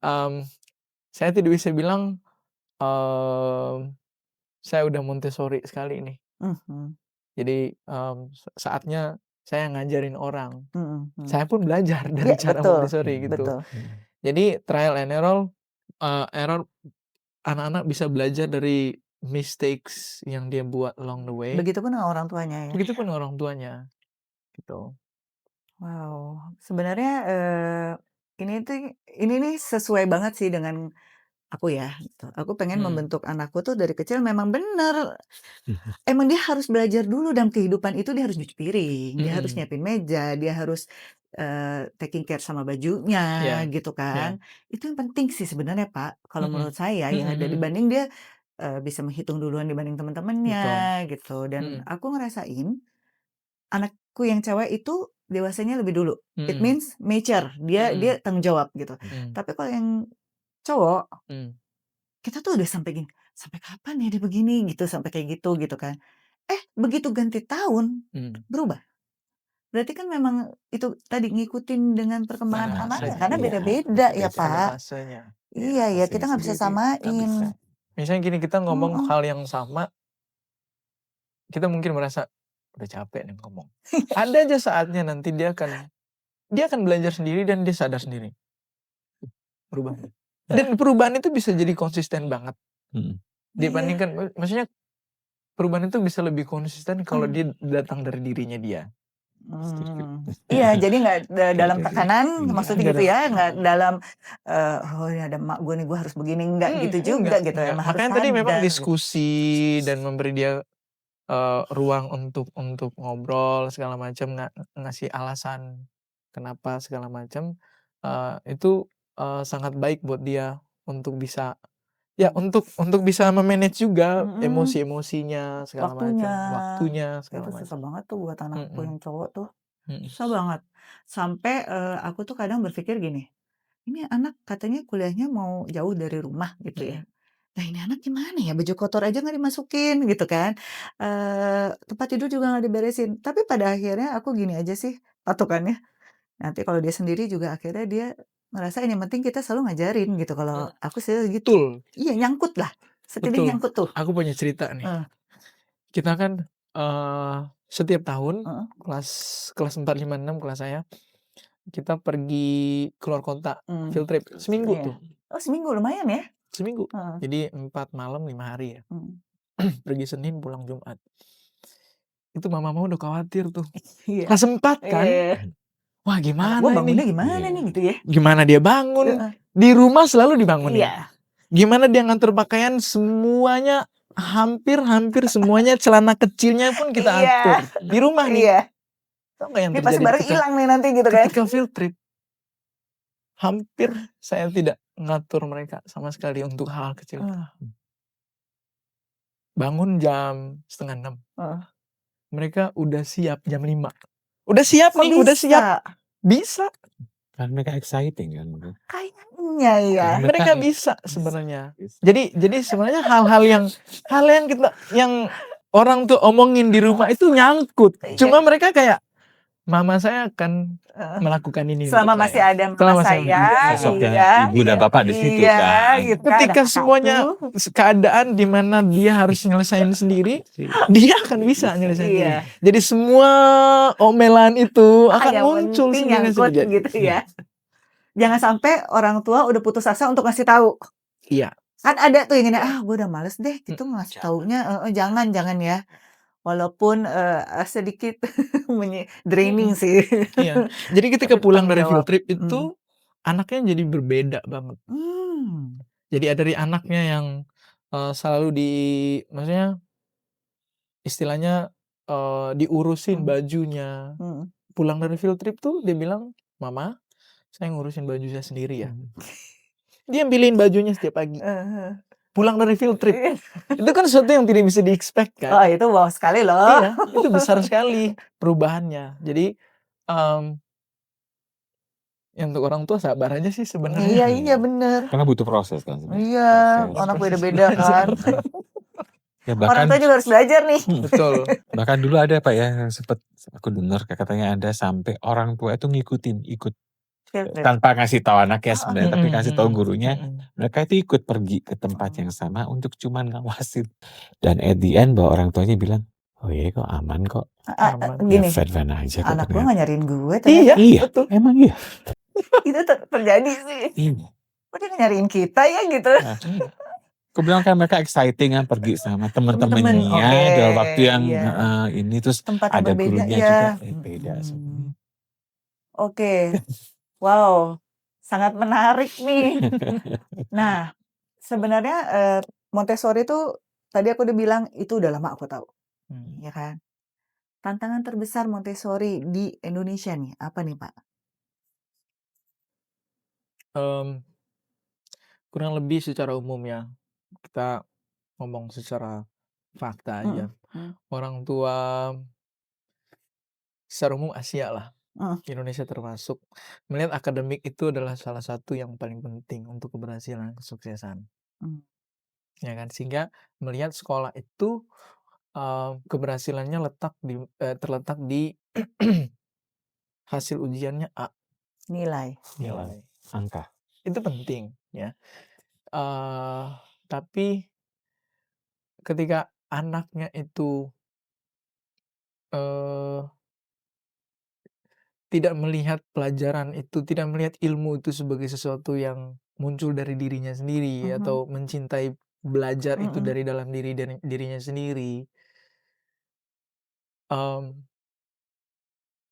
S4: Mhm.
S2: Saya tidak bisa bilang saya udah Montessori sekali nih.
S3: Mhm.
S2: Jadi saatnya saya ngajarin orang.
S3: Mhm. Mhm.
S2: Saya pun belajar dari
S3: Iya
S2: cara
S3: betul,
S2: Montessori gitu.
S3: betul.
S2: Jadi trial and error anak-anak bisa belajar dari mistakes yang dia buat along the way.
S3: Begitupun dengan orang tuanya ya.
S2: Begitupun orang tuanya, gitu.
S3: Wow, sebenarnya, ini nih sesuai banget sih dengan aku ya, gitu. Aku pengen membentuk anakku tuh dari kecil memang bener, emang dia harus belajar dulu dalam kehidupan itu dia harus nyuci piring, dia harus
S2: Mhm.
S3: nyiapin meja, dia harus, taking care sama bajunya
S2: Iya,
S3: gitu
S2: iya.
S3: kan. Itu yang penting sih sebenarnya, Pak, kalau
S2: Mhm.
S3: menurut saya
S2: Mhm,
S3: ya,
S2: mhm.
S3: dibanding dia, bisa menghitung duluan dibanding
S2: Betul.
S3: teman-temannya gitu. Dan
S2: Mhm.
S3: aku ngerasain anakku yang cewek itu dewasanya lebih dulu. It
S2: Mhm.
S3: means mature, dia
S2: Mhm.
S3: dia tanggung jawab gitu.
S2: Mhm.
S3: Tapi kalau yang cowok,
S2: Mhm.
S3: kita tuh udah sampai gini, "Sampai kapan ya dia begini?" Gitu, sampai kayak gitu kan. Begitu ganti tahun,
S2: Mhm.
S3: berubah. Berarti kan memang itu tadi ngikutin dengan perkembangan
S2: Pada
S3: anaknya,
S2: masanya,
S3: karena
S4: Iya,
S3: beda-beda ya,
S4: beda-beda.
S2: pada
S3: Pak.
S2: fasenya.
S4: Iya,
S3: Iya ya, kita
S4: fasenya
S3: nggak bisa
S4: sendiri, nggak
S3: samain.
S4: bisa.
S2: Misalnya gini, kita ngomong
S3: Mhm.
S2: hal yang sama, kita mungkin merasa, "Udah capek nih ngomong." Ada aja saatnya nanti dia akan belajar sendiri dan dia sadar sendiri, berubah. Dan perubahan itu bisa jadi konsisten banget
S4: Mhm.
S3: Iya.
S2: dibandingkan maksudnya perubahan itu bisa lebih konsisten kalau dia datang dari dirinya dia.
S4: Setuju.
S3: Iya, jadi nggak dalam
S4: Beda dia.
S3: tekanan,
S4: Enggak.
S3: maksudnya gitu ya, nggak dalam, "Oh, ini ada emak gue nih, gue harus begini." Nggak gitu juga gitu,
S2: Enggak.
S3: emang harus
S2: Makanya tadi memang
S3: sadar gitu.
S2: diskusi dan memberi dia, ruang untuk ngobrol segala macam, ngasih alasan kenapa segala macam, itu, sangat baik buat dia untuk bisa Ya untuk bisa me-manage juga
S3: Mhm.
S2: emosi-emosinya segala
S3: Waktunya.
S2: macam, waktunya segala
S3: Itu susah
S2: macam.
S3: banget tuh buat anakku
S2: Mhm.
S3: yang cowok tuh.
S2: Mhm.
S3: Susah banget. Sampai, aku tuh kadang berpikir gini, ini anak katanya kuliahnya mau jauh dari rumah gitu ya.
S2: Mhm.
S3: Nah ini anak gimana ya, baju kotor aja nggak dimasukin gitu kan, tempat tidur juga nggak diberesin. Tapi pada akhirnya aku gini aja sih patokannya, nanti kalau dia sendiri juga akhirnya dia ngerasain yang penting kita selalu ngajarin gitu, kalau aku sih gitu.
S2: Betul,
S3: Iya nyangkut lah, setidaknya
S2: betul.
S3: nyangkut tuh.
S2: Aku punya cerita nih.
S3: Heeh.
S2: Kita kan, setiap tahun
S3: Heeh.
S2: kelas 4, 5, 6 kelas saya, kita pergi keluar kota, field trip, seminggu
S3: Iya.
S2: tuh,
S3: Oh seminggu lumayan ya?
S2: seminggu.
S3: Heeh.
S2: Jadi 4 malam 5 hari ya.
S3: Mhm.
S2: Pergi Senin pulang Jumat. Itu mama udah khawatir tuh.
S3: Iya.
S2: Kelas 4 kan.
S3: Iya.
S2: Wah
S3: Anak
S2: gimana
S3: gua
S2: ini?
S3: bangunnya gimana
S4: Iya.
S3: nih gitu ya?
S2: Gimana dia bangun?
S3: Heeh.
S2: Di rumah selalu dibangunin.
S3: Iya.
S2: Gimana dia nganter pakaian semuanya hampir semuanya celana kecilnya pun kita
S3: Iya.
S2: atur. Di rumah nih.
S3: Iya.
S2: Tau nggak yang
S3: Ini pasti
S2: terjadi
S3: barang hilang nih nanti gitu kan?
S2: ketika field trip? Hampir saya tidak ngatur mereka sama sekali untuk hal kecil. Bangun jam 5:30.
S3: Heeh.
S2: Mereka udah siap jam 5. Udah siap
S3: Kok
S2: nih, udah siap.
S3: bisa?
S2: Bisa.
S4: Kan mereka exciting kan.
S3: Kayaknya ya.
S4: Karena
S2: Mereka bisa sebenarnya. Jadi sebenarnya hal-hal yang yang orang tuh omongin di rumah itu nyangkut. Cuma mereka kayak mama saya akan
S3: Heeh.
S2: melakukan ini
S3: Selama
S2: untuk
S3: masih
S2: saya.
S3: ada
S2: Selama
S3: mama
S2: masih
S3: saya,
S2: ada.
S4: Sosoknya
S3: iya,
S4: ibu dan bapak di situ
S3: iya,
S4: kan.
S3: gitu kan,
S2: Ketika
S3: ada
S2: semuanya
S3: kakakku.
S2: keadaan di mana dia harus nyelesain sendiri, dia akan bisa nyelesain sendiri.
S3: Iya.
S2: Jadi semua omelan itu akan
S3: Yang
S2: muncul
S3: penting
S2: sebenarnya
S3: nyangkut
S2: sendiri.
S3: gitu ya. Jangan sampai orang tua udah putus asa untuk ngasih tahu.
S2: Iya.
S3: Kan ada tuh yang gini, gue udah males deh gitu ngasih taunya, jangan ya. Walaupun, sedikit draining sih.
S2: Iya. Jadi ketika
S3: Tapi
S2: pulang
S3: bertanggung
S2: dari field
S3: jawab.
S2: trip itu anaknya jadi berbeda banget. Jadi ada dari anaknya yang selalu maksudnya istilahnya diurusin bajunya. Pulang dari field trip tuh dia bilang, "Mama, saya ngurusin baju saya sendiri ya." Dia pilihin bajunya setiap pagi. Pulang dari field trip. Itu kan sesuatu yang tidak bisa di-expect kan.
S3: Oh itu wow sekali loh.
S2: Iya, itu besar sekali perubahannya. Jadi ya untuk orang tua sabar aja sih sebenarnya.
S3: Iya bener.
S4: Karena butuh proses kan.
S3: Iya, anak beda-beda kan.
S4: Ya
S3: Orang
S4: bahkan
S3: tua juga harus belajar nih.
S2: Betul.
S4: bahkan dulu ada Pak ya yang sempat aku dengar katanya ada sampai orang tua itu ikut tanpa ngasih tahu anaknya sebenarnya, tapi kasih tahu gurunya, mereka itu ikut pergi ke tempat yang sama untuk cuman ngawasin. Dan at the end bahwa orang tuanya bilang, "Oh iya kok aman kok."
S3: Gini,
S4: Ya fan aja kok
S3: anak gue
S4: ternyata.
S3: gak nyariin gue ternyata.
S4: Iya,
S2: betul.
S4: emang iya.
S3: Itu terjadi sih.
S4: Iya.
S3: Kok dia nyariin kita ya gitu.
S4: Aku bilang kan mereka exciting kan pergi sama temen-temennya
S3: Oke,
S4: dalam waktu yang
S3: iya.
S4: ini terus
S3: Tempat yang
S4: ada
S3: berbeda
S4: gurunya
S3: ya.
S4: juga beda sebenarnya.
S3: Oke, wow, sangat menarik nih. Nah, sebenarnya Montessori itu tadi aku udah bilang itu udah lama aku tahu, ya kan. Tantangan terbesar Montessori di Indonesia nih apa nih Pak?
S2: Kurang lebih secara umum ya, kita ngomong secara fakta aja. Orang tua secara umum Asia lah, Indonesia termasuk, melihat akademik itu adalah salah satu yang paling penting untuk keberhasilan, kesuksesan. Ya kan, sehingga melihat sekolah itu keberhasilannya terletak di hasil ujiannya A.
S3: Nilai.
S4: Angka.
S2: Itu penting ya. Tapi ketika anaknya itu tidak melihat pelajaran itu, tidak melihat ilmu itu sebagai sesuatu yang muncul dari dirinya sendiri atau mencintai belajar itu dari dalam dirinya sendiri,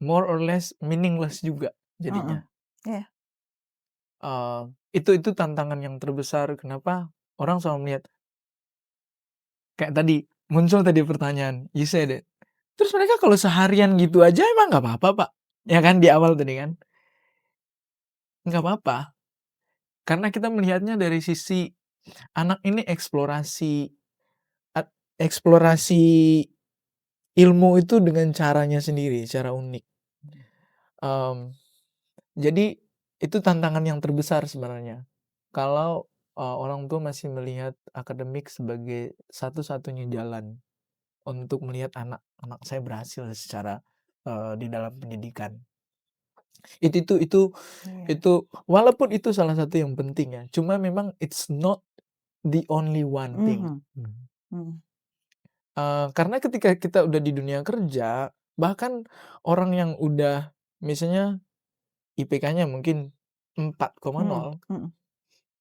S2: more or less meaningless juga jadinya.
S3: Iya.
S2: Itu tantangan yang terbesar. Kenapa orang selalu melihat kayak tadi muncul pertanyaan, you said it. Terus mereka kalau seharian gitu aja emang nggak apa-apa Pak? Ya kan di awal tadi kan, nggak apa-apa. Karena kita melihatnya dari sisi anak ini eksplorasi ilmu itu dengan caranya sendiri, cara unik. Jadi itu tantangan yang terbesar sebenarnya. Kalau orang tua masih melihat akademik sebagai satu-satunya jalan untuk melihat anak saya berhasil secara di dalam pendidikan. Itu
S3: Iya.
S2: walaupun itu salah satu yang penting ya. Cuma memang it's not the only one thing.
S3: Mhm. Mhm.
S2: Karena ketika kita udah di dunia kerja, bahkan orang yang udah misalnya IPK-nya mungkin 4,0
S3: Mhm.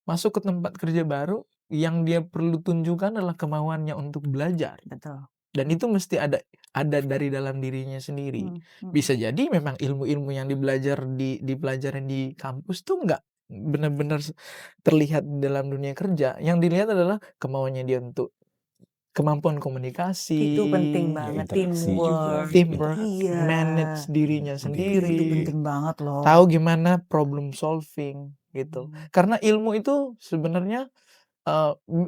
S2: masuk ke tempat kerja baru, yang dia perlu tunjukkan adalah kemauannya untuk belajar.
S3: Betul.
S2: Dan itu mesti ada dari dalam dirinya sendiri. Bisa jadi memang ilmu-ilmu yang dipelajarin di kampus tuh nggak benar-benar terlihat dalam dunia kerja. Yang dilihat adalah kemauannya dia untuk kemampuan komunikasi,
S3: Itu penting
S4: Ya,
S3: banget,
S4: interaksi juga gitu.
S2: teamwork,
S3: Iya.
S2: manage dirinya
S3: Itu
S2: sendiri,
S3: penting banget loh.
S2: tahu gimana problem solving gitu. Karena ilmu itu sebenarnya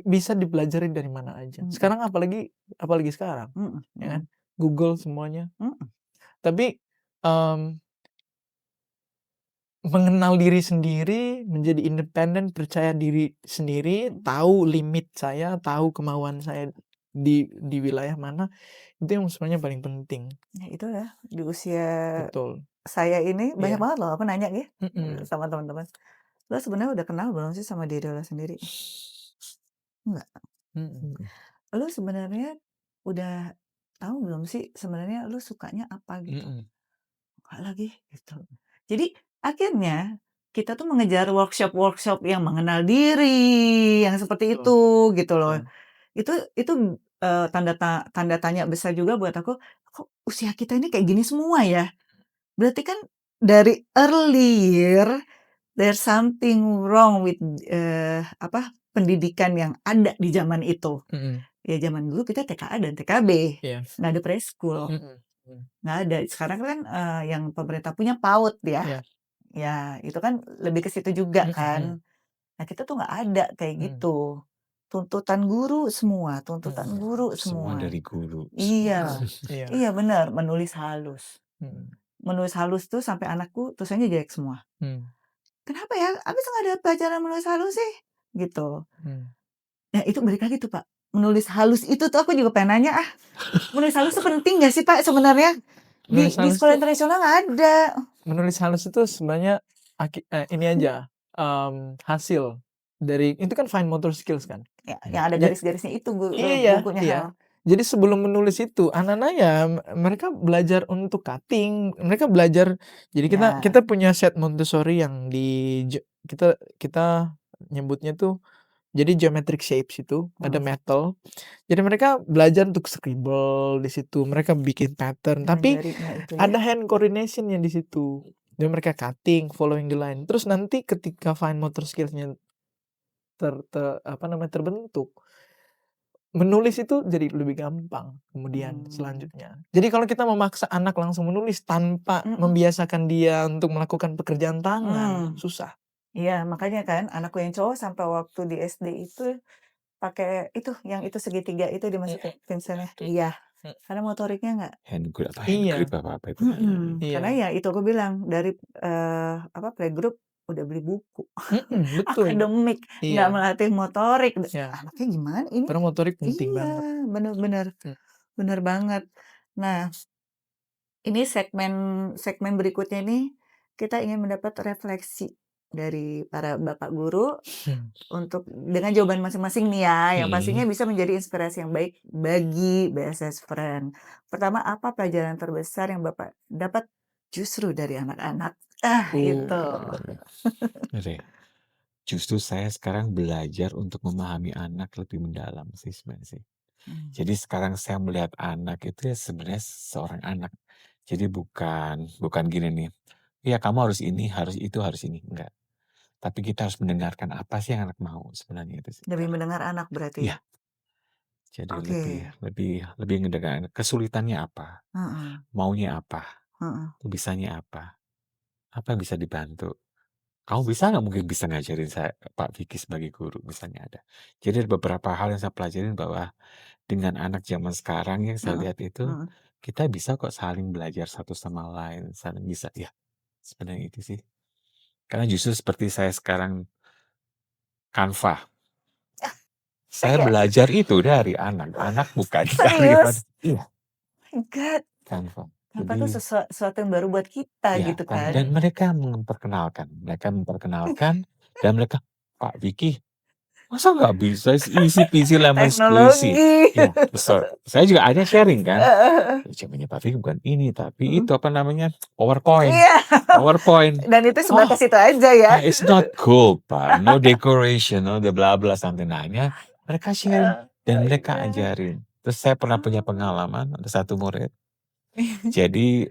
S2: bisa dipelajari dari mana aja. Sekarang apalagi sekarang, ya kan? Google semuanya. Tapi mengenal diri sendiri, menjadi independen, percaya diri sendiri, tahu limit saya, tahu kemauan saya di wilayah mana, itu yang sebenarnya paling penting.
S3: Ya itu ya, di usia
S2: Betul.
S3: saya ini banyak
S2: Iya.
S3: banget loh apa nanya gitu
S2: Mhm.
S3: sama teman-teman. Lo sebenarnya udah kenal belum sih sama diri lo sendiri? Enggak.
S2: Mhm.
S3: Lo sebenarnya udah tahu belum sih sebenarnya lo sukanya apa gitu?
S2: Mhm.
S3: Enggak lagi gitu. Jadi akhirnya kita tuh mengejar workshop-workshop yang mengenal diri, yang seperti
S2: Betul.
S3: itu gitu loh.
S2: Betul.
S3: Itu tanda tanya besar juga buat aku, kok usia kita ini kayak gini semua ya? Berarti kan dari early year there's something wrong with pendidikan yang ada di zaman itu.
S2: Mhm.
S3: Ya zaman dulu kita TKA dan TKB,
S2: Iya.
S3: nggak ada preschool,
S2: Mhm.
S3: nggak ada. Sekarang kan yang pemerintah punya PAUD ya,
S2: Iya.
S3: ya itu kan lebih ke situ juga
S2: Mhm.
S3: kan. Nah kita tuh nggak ada kayak gitu. Tuntutan guru semua, tuntutan guru
S4: Semua
S3: semua.
S4: dari guru.
S3: Iya,
S2: Iya.
S3: iya benar, menulis halus.
S2: Mhm.
S3: Menulis halus tuh sampai anakku tulisannya jelek semua. Kenapa ya? Abis nggak ada pelajaran menulis halus sih? Gitu. Nah itu balik lagi tuh Pak. Menulis halus itu tuh aku juga pengen nanya menulis halus itu penting nggak sih Pak sebenarnya?
S2: Menulis
S3: Di
S2: halus
S3: sekolah
S2: tuh
S3: internasional nggak ada.
S2: menulis halus itu sebenarnya ini aja, hasil dari itu kan fine motor skills kan.
S3: Ya, yang ada
S2: Ja
S3: garis-garisnya itu
S2: iya,
S3: bukunya.
S2: iya. Jadi sebelum menulis itu anak-anak ya mereka belajar untuk cutting, mereka belajar jadi
S3: Ya.
S2: kita punya set Montessori yang kita nyebutnya tuh jadi geometric shapes itu, ada metal. Jadi mereka belajar untuk scribble di situ, mereka bikin pattern,
S3: Dengan
S2: tapi
S3: jarinya itu ya.
S2: ada hand coordination-nya di situ. Jadi mereka cutting, following the line. Terus nanti ketika fine motor skills-nya terbentuk, menulis itu jadi lebih gampang kemudian selanjutnya. Jadi kalau kita memaksa anak langsung menulis tanpa membiasakan dia untuk melakukan pekerjaan tangan, susah.
S3: Iya, makanya kan anakku yang cowok sampai waktu di SD itu pakai itu, yang itu segitiga itu dimasukin pensilnya. Iya, karena motoriknya nggak.
S4: Hand grip
S2: Iya.
S4: apa itu.
S3: Karena
S2: Iya.
S3: ya itu aku bilang dari playgroup udah beli buku
S2: Betul.
S3: akademik, nggak
S2: Iya.
S3: melatih motorik.
S2: Iya.
S3: Anaknya gimana ini?
S2: Karena motorik penting
S3: Iya,
S2: banget.
S3: bener banget. Nah, ini segmen berikutnya ini kita ingin mendapat refleksi dari para bapak guru untuk dengan jawaban masing-masing nih ya, yang pastinya bisa menjadi inspirasi yang baik bagi BSS Friend. Pertama, apa pelajaran terbesar yang Bapak dapat justru dari anak-anak? Itu.
S4: Oke. Justru saya sekarang belajar untuk memahami anak lebih mendalam sih sebenarnya sih. Jadi sekarang saya melihat anak itu ya sebenarnya seorang anak. Jadi bukan gini nih, ya kamu harus ini, harus itu, harus ini, enggak. Tapi kita harus mendengarkan apa sih yang anak mau sebenarnya itu sih.
S3: Lebih mendengar anak berarti
S4: Iya.
S3: ya?
S4: Jadi
S3: Oke.
S4: lebih ngedengar kesulitannya apa,
S3: Heeh,
S4: maunya apa,
S3: heeh.
S4: bisanya apa yang bisa dibantu. kamu bisa nggak mungkin bisa ngajarin saya Pak Vicky sebagai guru misalnya ada. Jadi ada beberapa hal yang saya pelajarin bahwa dengan anak zaman sekarang yang saya lihat itu
S3: Mm.
S4: kita bisa kok saling belajar satu sama lain, saling bisa ya. Sebenarnya itu sih. Karena justru seperti saya sekarang Canva. Saya
S3: Iya.
S4: belajar itu dari anak. Anak bukan dari
S3: Serius?
S4: iya,
S3: My God.
S4: Canva.
S3: Apa tuh
S4: Jadi
S3: sesuatu yang baru buat kita
S4: ya,
S3: gitu
S4: dan
S3: kan?
S4: mereka memperkenalkan dan mereka, Pak Vicky, masa nggak bisa easy peasy lemon squeezy?
S3: Teknologi.
S4: Iya, saya juga ada sharing kan.
S3: Heeh.
S4: Zamannya Pak Vicky bukan ini, tapi itu apa namanya PowerPoint.
S3: Iya.
S4: PowerPoint.
S3: Dan itu sebatas
S4: Oh,
S3: itu aja ya.
S4: it's not cool, Pak. No decoration, no the blah blah something lainnya. Mereka sharing dan mereka
S3: Iya.
S4: ajarin. Terus saya pernah punya pengalaman ada satu murid. Jadi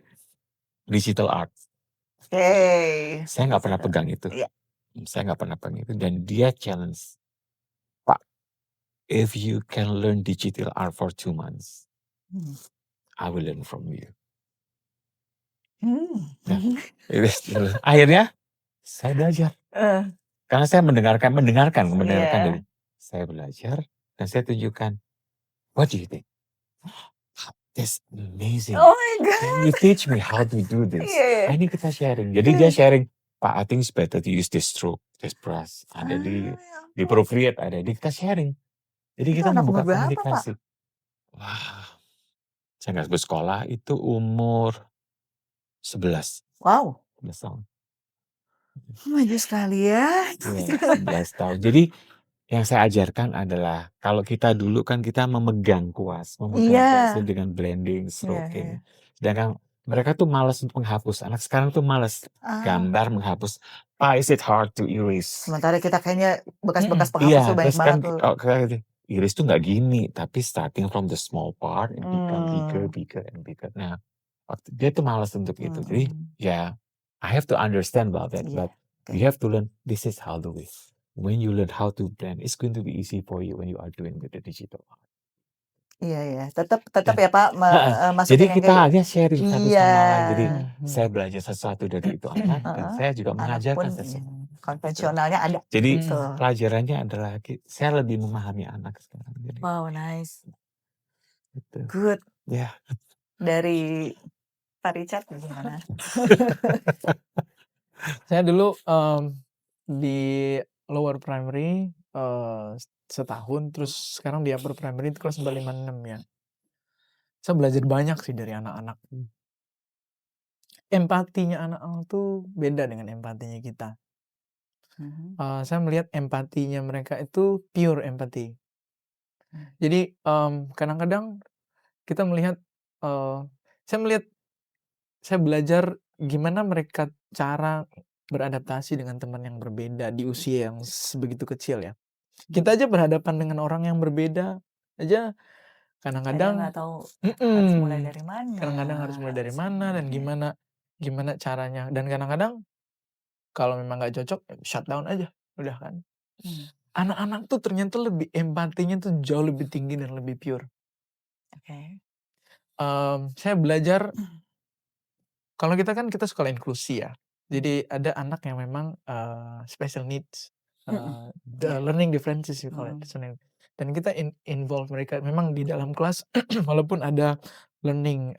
S4: digital art.
S3: Oke.
S4: Saya nggak pernah pegang itu.
S3: Iya.
S4: Saya nggak pernah pegang itu dan dia challenge, Pak, if you can learn digital art for 2 months,
S3: Hmm.
S4: I will learn from you.
S3: Hmm.
S4: Nah, akhirnya saya belajar.
S3: Eh,
S4: Karena saya mendengarkan
S3: Iya.
S4: dari saya belajar dan saya tunjukkan, what do you think? That's amazing.
S3: Oh my God.
S4: Can you teach me how to do this?
S3: Iya.
S4: Ini kita sharing. Jadi dia sharing, Pak, I think it's better to use this stroke, this brush. Ada di Procreate, ada di kita sharing. Jadi
S3: Itu
S4: kita
S3: anak
S4: membuka
S3: umur berapa, Pak?
S4: komunikasi. Wah, saya nggak sebut sekolah, itu umur 11.
S3: Wow.
S4: 11 tahun.
S3: Maju sekali ya.
S4: Iya, 11 tahun. Jadi yang saya ajarkan adalah kalau kita dulu kan kita memegang kuas
S3: Iya.
S4: dengan blending,
S3: Iya,
S4: stroking.
S3: iya.
S4: Sedangkan mereka tuh malas untuk menghapus. Anak sekarang tuh malas
S3: Ah.
S4: gambar menghapus. Why is it hard to erase?
S3: Sementara kita kayaknya bekas-bekas penghapus
S4: Iya,
S3: tuh banyak
S4: terus kan
S3: banget tuh.
S4: kalau kita iris tuh nggak gini, tapi starting from the small part and become bigger,
S3: Hmm.
S4: bigger and bigger. Nah, waktu dia tuh malas untuk itu. Jadi
S3: Hmm.
S4: ya, I have to understand about that,
S3: Iya.
S4: but you have to learn this is how the way. When you learn how to blend, it's going to be easy for you when you are doing with the digital art.
S3: Iya, iya. Tetap
S4: Dan
S3: ya Pak masukin
S4: jadi
S3: yang
S4: kita
S3: kayak
S4: hanya sharing satu
S3: iya.
S4: sama lain. Jadi saya belajar sesuatu dari itu anak dan
S3: Heeh.
S4: saya juga
S3: Anak
S4: mengajarkan
S3: pun
S4: sesuatu.
S3: konvensionalnya ada
S4: Jadi
S3: gitu.
S4: pelajarannya adalah saya lebih memahami anak sekarang. Jadi
S3: Wow, nice.
S4: gitu.
S3: Good.
S4: Ya.
S3: Dari Pak Richard gimana?
S2: Saya dulu di lower primary setahun, terus sekarang di upper primary itu kelas 4, 5, 6 ya. Saya belajar banyak sih dari anak-anak. Empatinya anak-anak tuh beda dengan empatinya kita.
S3: Mhm.
S2: Saya melihat empatinya mereka itu pure empati. Jadi kadang-kadang kita melihat, saya belajar gimana mereka cara beradaptasi dengan teman yang berbeda di usia yang sebegitu kecil ya. Kita aja berhadapan dengan orang yang berbeda aja
S3: Kadang
S2: kadang-kadang
S3: nggak tahu harus mulai dari mana.
S2: kadang-kadang harus mulai dari mana dan gimana caranya. Dan kadang-kadang kalau memang nggak cocok, shut down aja, udah kan. Anak-anak tuh ternyata lebih empatinya tuh jauh lebih tinggi dan lebih pure.
S3: Oke.
S2: Saya belajar kalau kita kan kita sekolah inklusi ya. Jadi ada anak yang memang special needs, the learning differences we call it. Dan kita involve mereka memang di dalam kelas walaupun ada learning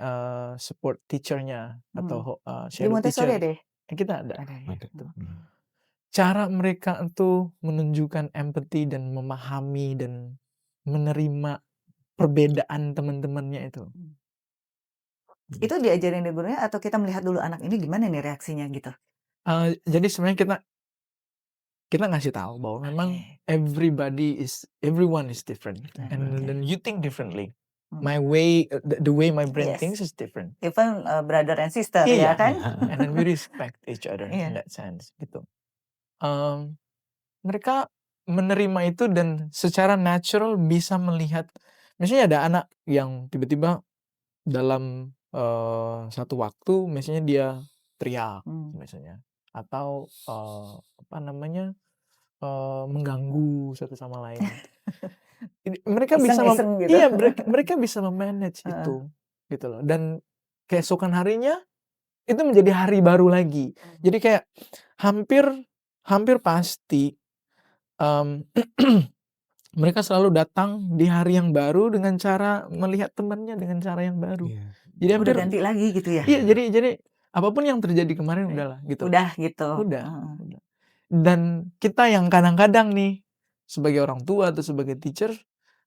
S2: support teacher-nya atau
S3: Di
S2: shadow
S3: Montessori
S2: teacher.
S3: deh.
S2: Kita ada.
S3: Ada ya.
S2: Gitu. Cara mereka itu menunjukkan empati dan memahami dan menerima perbedaan teman-temannya itu.
S3: Itu diajarin di gurunya atau kita melihat dulu anak ini gimana nih reaksinya gitu?
S2: Jadi sebenarnya kita ngasih tahu bahwa memang everyone is different, and then you think differently. My way, the way my brain
S3: Yes.
S2: thinks is different.
S3: Even brother and sister
S2: Iya.
S3: ya kan?
S2: And then we respect each other in
S3: Iya.
S2: that sense gitu. Mereka menerima itu dan secara natural bisa melihat, misalnya ada anak yang tiba-tiba dalam satu waktu misalnya dia teriak misalnya atau mengganggu satu sama lain. Mereka bisa
S3: Iseng-iseng gitu.
S2: iya mereka bisa memanage itu gitu loh. Dan keesokan harinya itu menjadi hari baru lagi. Jadi kayak hampir hampir pasti, mmm, mereka selalu datang di hari yang baru dengan cara melihat temannya dengan cara yang baru.
S4: Iya.
S2: Jadi
S3: Udah
S2: hampir
S3: ganti lagi gitu ya?
S2: iya, jadi apapun yang terjadi kemarin udahlah gitu.
S3: Udah gitu,
S2: Udah
S3: heeh.
S2: udah. Dan kita yang kadang-kadang nih, sebagai orang tua atau sebagai teacher,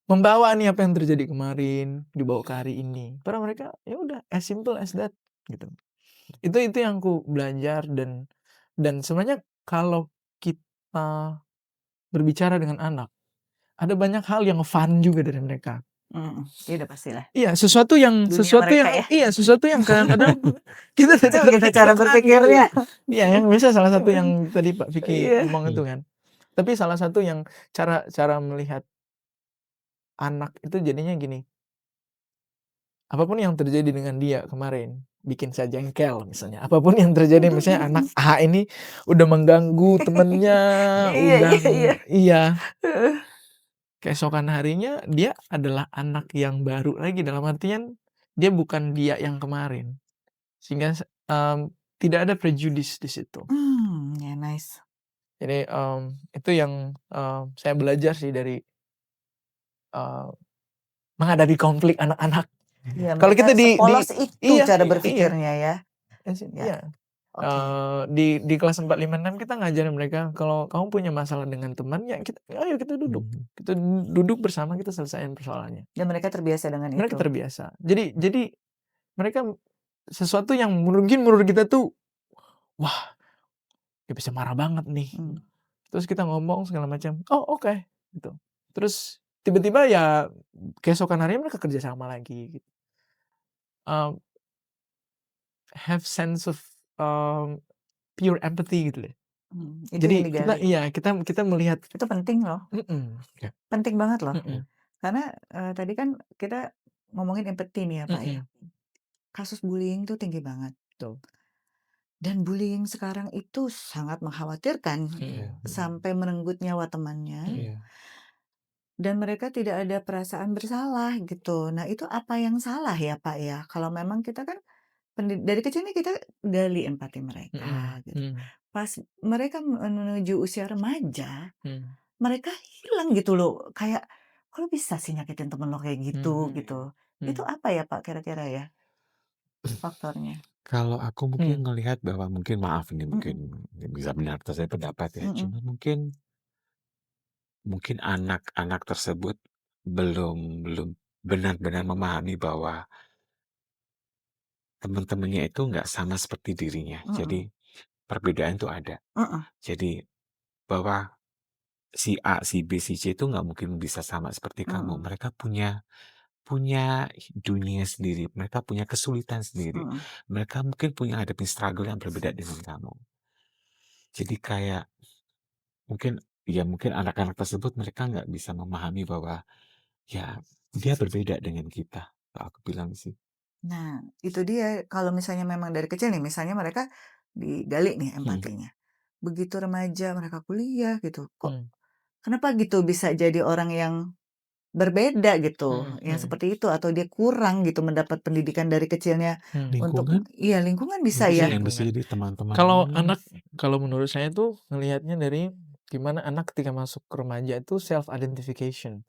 S2: membawa nih apa yang terjadi kemarin, dibawa ke hari ini. Padahal mereka, ya udah as simple as that, gitu. Itu yang aku belajar dan sebenarnya kalau kita berbicara dengan anak, ada banyak hal yang fun juga dari mereka.
S3: Iya udah pastilah.
S2: Iya, sesuatu yang
S3: Dunia mereka ya.
S2: iya, sesuatu yang kadang-kadang kita
S3: Itu gitu cara berpikirnya.
S2: Iya, yang biasa salah satu yang tadi Pak Vicky
S3: Iya.
S2: ngomong itu kan. Tapi salah satu yang cara melihat anak itu jadinya gini, apapun yang terjadi dengan dia kemarin, bikin saya jengkel misalnya. Apapun yang terjadi misalnya anak A ini udah mengganggu temennya,
S3: Iya
S2: udah
S3: iya iya.
S2: iya.
S3: Heeh.
S2: Keesokan harinya dia adalah anak yang baru lagi, dalam artian dia bukan dia yang kemarin. Sehingga tidak ada prejudice di situ.
S3: Ya nice.
S2: Jadi, itu yang, saya belajar sih dari, menghadapi konflik anak-anak.
S3: Iya,
S2: Kalau
S3: mereka
S2: kita
S3: sepolos itu
S2: iya
S3: cara
S2: iya,
S3: berpikirnya ya. Ya,
S2: iya.
S3: oke.
S2: Di kelas 4, 5, 6 kita ngajarin mereka kalau kamu punya masalah dengan teman, ya ayo kita duduk. Kita duduk bersama, kita selesaiin persoalannya.
S3: Dan mereka terbiasa dengan
S2: Mereka
S3: itu.
S2: terbiasa. Jadi mereka sesuatu yang mungkin menurut kita tuh, wah, dia bisa marah banget nih. Terus kita ngomong segala macam, "Oh, oke," gitu. Terus tiba-tiba ya keesokan harinya mereka kerja sama lagi gitu. Have sense of, pure empathy gitu deh.
S3: Itu
S2: Jadi
S3: yang digali.
S2: kita melihat
S3: Itu penting loh.
S4: Ya.
S3: Penting banget loh.
S2: mhm,
S3: Karena tadi kan kita ngomongin empati nih ya Pak ya. Kasus bullying itu tinggi banget.
S2: betul.
S3: Dan bullying sekarang itu sangat mengkhawatirkan sampai merenggut nyawa temannya.
S4: Iya.
S3: Dan mereka tidak ada perasaan bersalah gitu. Nah itu apa yang salah ya Pak ya? Kalau memang kita kan dari kecil nih kita gali empati mereka gitu. Pas mereka menuju usia remaja, mereka hilang gitu loh. Kayak kalau bisa sih nyakitin temen lo kayak gitu gitu. Itu apa ya Pak kira-kira ya faktornya?
S4: Kalau aku mungkin
S2: Hmm.
S4: ngelihat bahwa mungkin maaf ini mungkin bisa benar atau saya pendapat ya, cuma mungkin anak-anak tersebut belum belum benar-benar memahami bahwa teman-temannya itu nggak sama seperti dirinya. Jadi perbedaan itu ada. Jadi bahwa si A, si B, si C itu nggak mungkin bisa sama seperti kamu. Mereka punya punya dunia sendiri. Mereka punya kesulitan sendiri. Mereka mungkin punya hadapin struggle yang berbeda dengan kamu. Jadi kayak mungkin anak-anak tersebut mereka nggak bisa memahami bahwa ya dia berbeda dengan kita. Kalau aku bilang sih.
S3: Nah, itu dia kalau misalnya memang dari kecil nih, misalnya mereka digali nih empatinya. Begitu remaja mereka kuliah gitu, kok kenapa gitu bisa jadi orang yang berbeda gitu, yang seperti itu atau dia kurang gitu mendapat pendidikan dari kecilnya untuk
S4: Lingkungan
S3: lingkungan bisa
S4: mungkin
S3: ya.
S4: yang bisa jadi teman-teman.
S2: Kalau menurut saya tuh ngelihatnya dari gimana anak ketika masuk ke remaja itu self identification.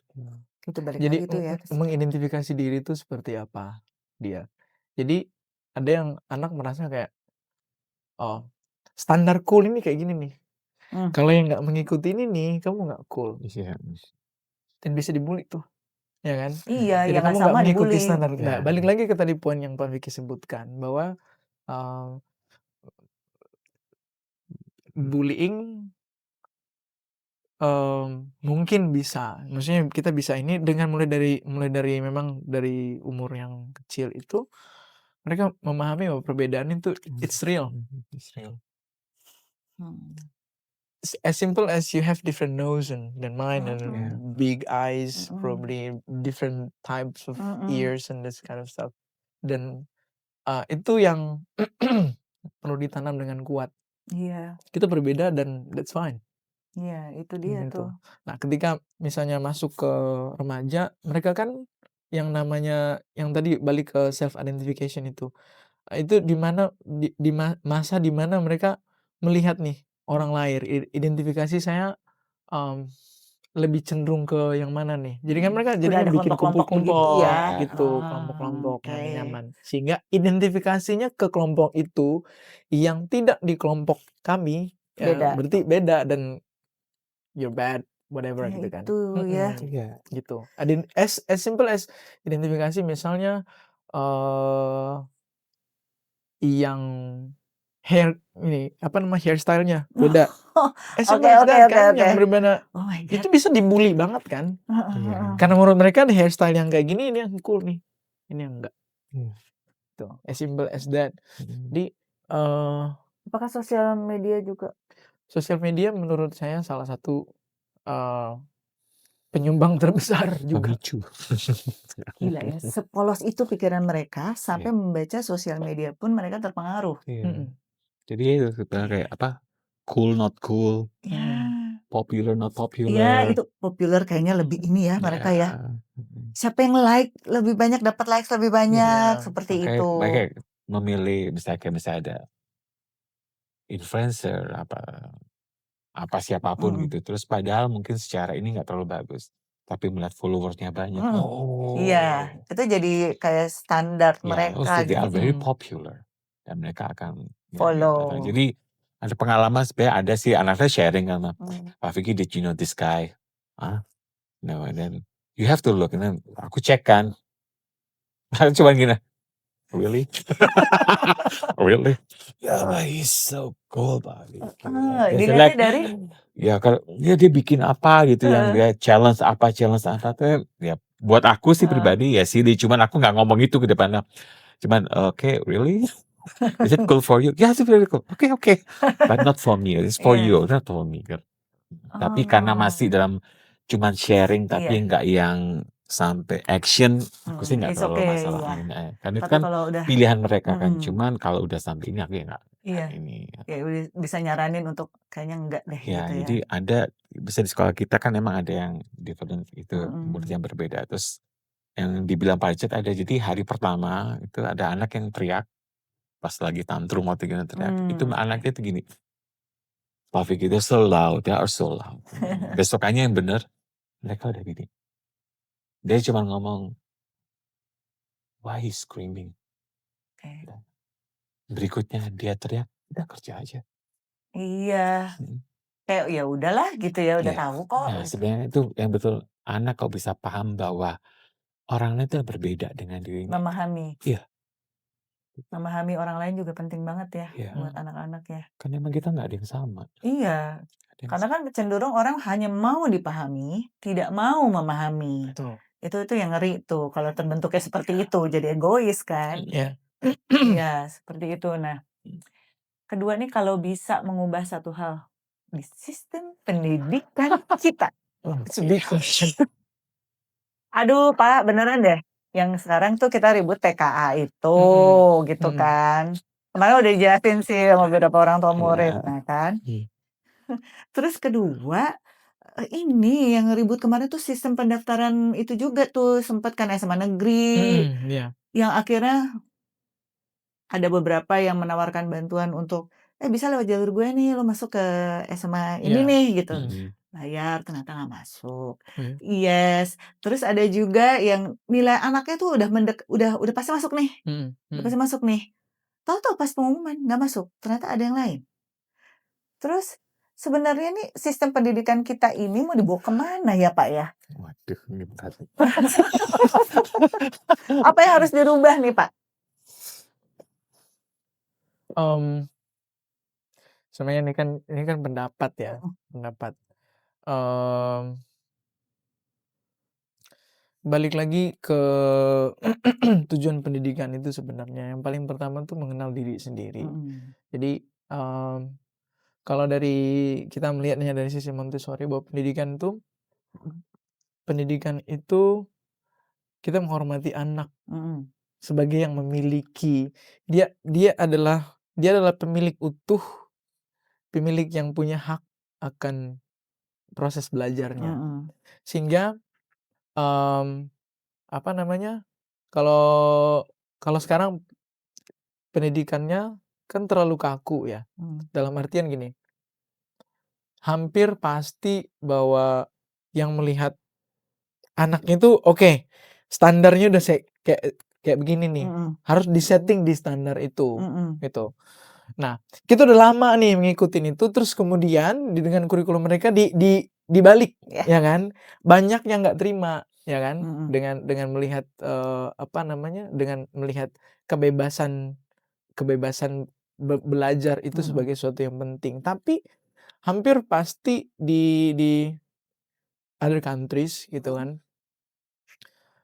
S3: Itu balik
S2: Jadi
S3: lagi tuh ya.
S2: mengidentifikasi diri itu seperti apa dia. Jadi ada yang anak merasa kayak, oh, standar cool ini kayak gini nih. Kalau yang nggak mengikuti ini nih, kamu nggak cool.
S4: Iya.
S2: Dan bisa dibully tuh, ya kan?
S3: Iya,
S2: Jadi
S3: yang
S2: kamu
S3: nggak
S2: nggak
S3: sama
S2: mengikuti
S3: dibully.
S2: standar.
S4: Ya.
S2: Nah, balik lagi ke tadi poin yang Pak Vicky sebutkan bahwa bullying mungkin bisa, maksudnya kita bisa ini dengan mulai dari memang dari umur yang kecil itu mereka memahami bahwa perbedaan itu it's real.
S4: It's real.
S2: As simple as you have different nose than mine and
S4: Yeah.
S2: big eyes, probably different types of ears and this kind of stuff. Dan itu yang perlu ditanam dengan kuat.
S3: Iya,
S2: Kita berbeda dan that's fine.
S3: iya itu dia
S2: Gitu.
S3: tuh.
S2: Nah, ketika misalnya masuk ke remaja, mereka kan yang namanya yang tadi balik ke self identification itu di mana di masa di mana mereka melihat nih orang lain. Identifikasi saya, mmm, lebih cenderung ke yang mana nih. Jadi kan mereka
S3: Udah
S2: jadinya
S3: ada
S2: bikin
S3: kelompok-kelompok begitu
S2: kumpul-kumpul
S3: ya?
S2: gitu,
S3: Oh,
S2: kelompok-kelompok
S3: oke.
S2: yang nyaman. Sehingga identifikasinya ke kelompok itu yang tidak di kelompok kami, ya
S3: Beda.
S2: berarti beda dan you're bad, whatever
S3: Kayak
S2: gitu kan.
S3: itu ya.
S4: Iya.
S2: Gitu. As simple as identifikasi misalnya, eee, yang hairstyle-nya beda. As
S3: Oke
S2: simple as
S3: oke
S2: that
S3: oke
S2: kan,
S3: oke.
S2: yang berbeda.
S3: Oh my
S2: Itu
S3: God.
S2: bisa dibully banget kan.
S3: Heeh
S4: Iya.
S3: heeh.
S2: Karena menurut mereka nih hairstyle yang kayak gini ini yang cool nih, ini yang enggak.
S4: Iya.
S2: Tuh, as simple as that. Jadi,
S3: Apakah sosial media juga?
S2: sosial media menurut saya salah satu, eee, penyumbang terbesar juga.
S4: Pemicu.
S3: Gila ya, sepolos itu pikiran mereka sampai
S4: Iya.
S3: membaca sosial media pun mereka terpengaruh.
S4: Iya. Jadi itu sebenarnya kayak apa, cool not cool,
S3: Ya.
S4: popular not
S3: Ya,
S4: popular.
S3: itu populer kayaknya lebih ini ya mereka ya.
S4: Ya.
S3: Siapa yang like lebih banyak, dapat likes lebih banyak,
S2: Iya,
S3: seperti
S4: Makanya
S3: itu.
S4: mereka memilih misalnya ada influencer apa siapapun
S3: Mhm.
S4: gitu, terus padahal mungkin secara ini nggak terlalu bagus, tapi melihat follower-nya banyak,
S3: Mhm. Iya,
S4: oh,
S3: itu jadi kayak standar
S4: ya, oh,
S3: mereka
S4: they are
S3: gitu.
S4: very popular dan mereka akan
S3: Follow.
S4: jadi ada pengalaman sebenarnya ada sih anaknya sharing sama
S3: Mhm.
S4: Pak Vicky, did you know this guy? Ah, no, and then you have to look, and then aku cek kan, cuma gini, really? Really? Yeah, he's so cool, Pak Vicky. Like,
S3: Dilihatnya dari
S4: ya kalau dia bikin apa gitu yang dia challenge apa tuh ya buat aku sih pribadi ya sih cuman aku nggak ngomong itu ke depannya. Cuman oke, really? Is it cool for you? Yeah, it's very cool. Okay. But not for me. It's for
S3: Iya.
S4: you, not for me. Tapi karena masih dalam cuman sharing tapi
S3: Iya.
S4: nggak yang sampai action, aku sih nggak
S3: It's
S4: terlalu
S3: okay
S4: masalahin.
S3: ya.
S4: Kan itu
S3: Tapi
S4: kan
S3: kalau udah
S4: pilihan mereka kan. Cuman kalau udah sampai ini aku ya nggak
S3: iya,
S4: ini.
S3: ya bisa nyaranin untuk kayaknya enggak deh
S4: Ya,
S3: gitu ya.
S4: jadi ada bisa di sekolah kita kan emang ada yang different itu murid yang berbeda. Terus yang dibilang Pak Richard ada jadi hari pertama itu ada anak yang teriak pas lagi tantrum waktu itu teriak. Itu anaknya itu gini. Pak Vicky, they're so loud, they are so loud. Besokannya yang bener mereka udah gini. Dia cuma ngomong, why he's screaming.
S3: Oke.
S4: Berikutnya dia teriak, udah kerja aja.
S3: Iya. Kayak ya udahlah gitu ya, udah
S4: Iya.
S3: tahu kok.
S4: Nah, sebenarnya itu yang betul anak kok bisa paham bahwa orang lain itu berbeda dengan dirinya.
S3: Memahami.
S4: Iya.
S3: Memahami orang lain juga penting banget ya
S4: Iya.
S3: buat anak-anak ya.
S4: Kan emang kita nggak ada yang sama.
S3: Iya. Karena kan cenderung orang hanya mau dipahami, tidak mau memahami.
S2: Betul.
S3: Itu yang ngeri tuh kalau terbentuknya seperti itu, jadi egois kan.
S2: Iya.
S3: Iya, seperti itu. Nah, kedua nih kalau bisa mengubah satu hal di sistem pendidikan kita.
S2: It's a big question.
S3: Aduh, Pak, beneran deh. Yang sekarang tuh kita ribut TKA itu gitu kan. Kemarin udah dijelasin sih sama beberapa orang tua murid, nah kan. Terus kedua, ini yang ribut kemarin tuh sistem pendaftaran itu juga tuh sempat kan SMA negeri,
S2: Iya.
S3: yang akhirnya ada beberapa yang menawarkan bantuan untuk, bisa lewat jalur gue nih, lo masuk ke SMA ini
S2: Iya.
S3: nih gitu. Bayar, ternyata nggak masuk.
S2: Iya.
S3: Yes, terus ada juga yang nilai anaknya tuh udah pasti masuk nih, udah pasti masuk nih. Tahu-tahu pas pengumuman nggak masuk, ternyata ada yang lain. Terus sebenarnya nih sistem pendidikan kita ini mau dibawa kemana ya Pak ya?
S4: Waduh, ini berat.
S3: Apa yang harus dirubah nih Pak?
S2: Sebenarnya ini kan pendapat ya, pendapat. Balik lagi ke tujuan pendidikan itu sebenarnya yang paling pertama tuh mengenal diri sendiri. Jadi kalau dari kita melihatnya dari sisi Montessori bahwa pendidikan itu kita menghormati anak sebagai yang memiliki dia adalah pemilik utuh, pemilik yang punya hak akan proses belajarnya. Sehingga kalau sekarang pendidikannya kan terlalu kaku ya. Dalam artian gini, hampir pasti bahwa yang melihat anaknya itu oke, standarnya udah kayak kayak begini nih,
S3: Mhm.
S2: harus disetting di standar itu,
S3: Mhm.
S2: gitu. Nah, kita udah lama nih ngikutin itu, terus kemudian dengan kurikulum mereka dibalik,
S3: Ya.
S2: ya kan. Banyak yang nggak terima, ya kan,
S3: Mhm.
S2: dengan melihat, apa namanya, dengan melihat kebebasan kebebasan belajar itu
S3: Mhm.
S2: sebagai sesuatu yang penting. Tapi hampir pasti di other countries gitu kan,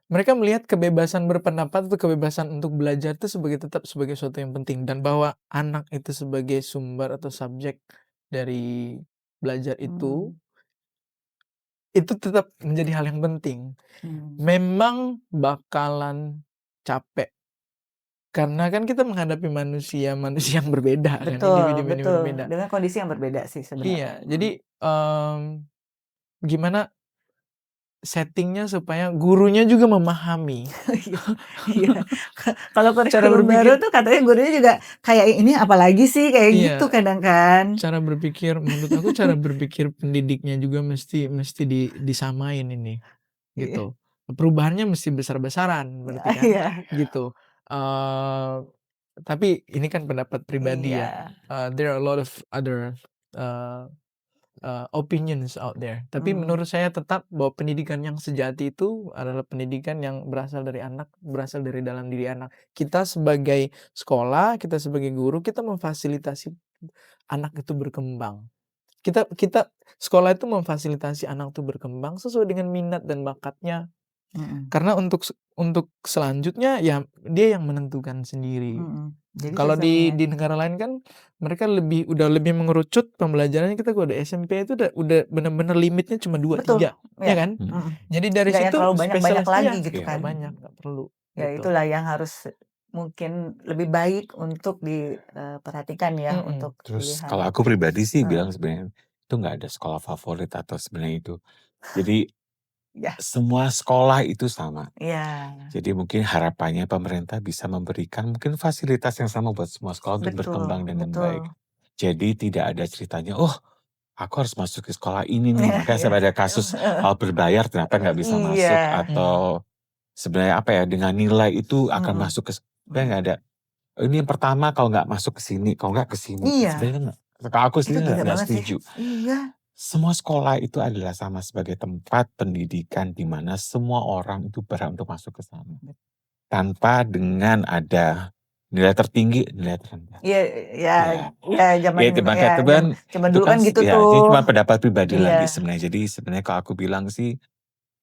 S2: mereka melihat kebebasan berpendapat atau kebebasan untuk belajar itu tetap sebagai sesuatu yang penting, dan bahwa anak itu sebagai sumber atau subjek dari belajar
S3: Hmm.
S2: itu tetap menjadi hal yang penting.
S3: Hmm.
S2: Memang bakalan capek, karena kan kita menghadapi manusia yang berbeda kan,
S3: Betul,
S2: individu-individu
S3: betul.
S2: berbeda.
S3: Dengan kondisi yang berbeda sih sebenarnya.
S2: Iya, jadi, gimana setting-nya supaya gurunya juga memahami
S3: Iya, iya. Kalau
S2: cara
S3: kurikulum baru
S2: berpikir.
S3: tuh katanya gurunya juga kayak, "Ini apalagi sih?" Kayak gitu
S2: Iya,
S3: kadang kan.
S2: menurut aku cara berpikir pendidiknya juga mesti disamain ini,
S3: Iya.
S2: gitu. Perubahannya mesti besar-besaran berarti kan,
S3: Iya.
S2: gitu. Tapi ini kan pendapat pribadi ya,
S3: Iya.
S2: there are a lot of other, eee opinions out there. Tapi
S3: Mhm.
S2: menurut saya tetap bahwa pendidikan yang sejati itu adalah pendidikan yang berasal dari anak, berasal dari dalam diri anak. Kita sebagai sekolah, kita sebagai guru, kita memfasilitasi anak itu berkembang. Kita kita sekolah itu memfasilitasi anak itu berkembang sesuai dengan minat dan bakatnya.
S3: Mhm.
S2: Karena untuk selanjutnya ya dia yang menentukan sendiri.
S3: Mhm. Jadi
S2: Kalau
S3: sistemnya
S2: di negara lain kan mereka udah lebih mengerucut pembelajarannya. Kita kalau di SMP itu udah bener-bener limitnya cuma 2,
S3: betul,
S2: 3, ya
S3: ya,
S2: kan?
S3: mhm.
S2: Jadi dari
S3: Nggak yang
S2: situ
S3: terlalu banyak-banyak
S2: spesialis,
S3: lagi
S2: iya,
S3: gitu
S4: Iya.
S2: nggak
S3: kan.
S2: banyak, nggak perlu,
S3: Ya
S2: gitu.
S3: itulah yang harus mungkin lebih baik untuk perhatikan ya
S2: Mhm.
S3: untuk
S4: Terus
S3: pilihan.
S4: kalau aku pribadi sih
S3: Heeh.
S4: bilang sebenarnya itu nggak ada sekolah favorit atau sebenarnya itu. Jadi
S3: Ya.
S4: semua sekolah itu sama.
S3: Iya.
S4: Jadi mungkin harapannya pemerintah bisa memberikan mungkin fasilitas yang sama buat semua sekolah untuk
S3: Betul,
S4: berkembang dengan
S3: betul.
S4: baik. Jadi tidak ada ceritanya, "Oh, aku harus masuk ke sekolah ini nih."
S3: Iya,
S4: Makanya
S3: iya.
S4: sampai ada kasus hal berbayar ternyata nggak bisa masuk
S3: Iya.
S4: atau sebenarnya apa ya, dengan nilai itu akan
S3: Mhm.
S4: masuk ke sebenarnya
S3: Mhm.
S4: nggak ada, "Ini yang pertama kalau nggak masuk ke sini, kalau nggak ke sini."
S3: Iya.
S4: Sebenarnya kalau aku
S3: Itu
S4: sendiri
S3: gila
S4: nggak
S3: banget sih.
S4: setuju.
S3: Iya.
S4: Semua sekolah itu adalah sama sebagai tempat pendidikan di mana semua orang itu berhak untuk masuk ke sana. Tanpa dengan ada nilai tertinggi, nilai terendah.
S3: Iya, ya,
S4: Ya,
S3: ya zaman
S4: ya timbang
S3: ya
S4: kata
S3: zaman
S4: itu
S3: dulu
S4: kan
S3: kan gitu
S4: ya ini
S3: tuh.
S4: cuma pendapat pribadi
S3: Iya.
S4: lagi sebenarnya. Jadi sebenarnya kalau aku bilang sih,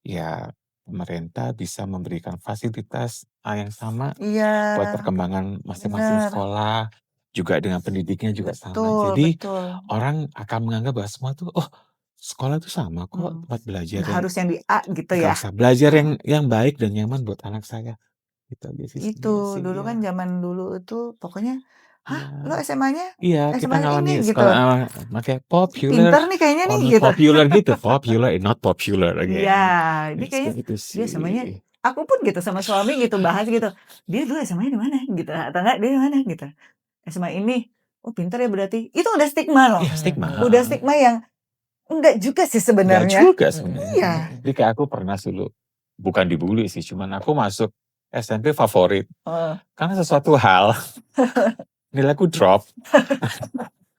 S4: ya pemerintah bisa memberikan fasilitas yang sama
S3: Iya.
S4: buat perkembangan masing-masing
S3: Bener.
S4: sekolah, juga dengan pendidiknya juga sama.
S3: Betul,
S4: Jadi
S3: betul.
S4: orang akan menganggap bahwa semua tuh, "Oh, sekolah itu sama kok
S3: Mhm.
S4: tempat belajar
S3: Nggak
S4: yang
S3: harus yang di A gitu
S4: nggak
S3: ya.
S4: usah belajar
S3: Heeh.
S4: yang baik dan nyaman buat anak saya." Gitu aja sih sebenarnya
S3: Itu,
S4: sih,
S3: dulu kan
S4: ya.
S3: zaman dulu itu pokoknya, "Hah,
S4: Iya.
S3: lo SMA-nya?
S4: Iya, kita
S3: SMA yang
S4: ngalami
S3: ini?" Gitu.
S4: sekolah makanya popular
S3: "Pinter nih kayaknya
S4: or
S3: nih,"
S4: not
S3: gitu.
S4: popular gitu, popular and not popular
S3: Iya,
S4: again.
S3: dia
S4: Ya
S3: kayaknya
S4: seperti itu
S3: dia
S4: sih.
S3: SMA-nya aku pun gitu sama suami gitu bahas gitu, "Dia dulu SMA-nya di mana?" Gitu, atau enggak, "Dia di mana?" Gitu. "SMA ini." "Oh, pinter ya berarti." Itu udah stigma loh.
S4: Iya stigma,
S3: Udah
S4: heeh.
S3: stigma yang enggak juga sih
S4: Enggak
S3: sebenarnya.
S4: juga
S2: Mhm,
S4: sebenarnya.
S3: Iya.
S4: Jadi kayak aku pernah dulu, bukan dibully sih, cuman aku masuk SMP favorit.
S3: Heeh.
S4: Karena sesuatu hal, nilaiku drop,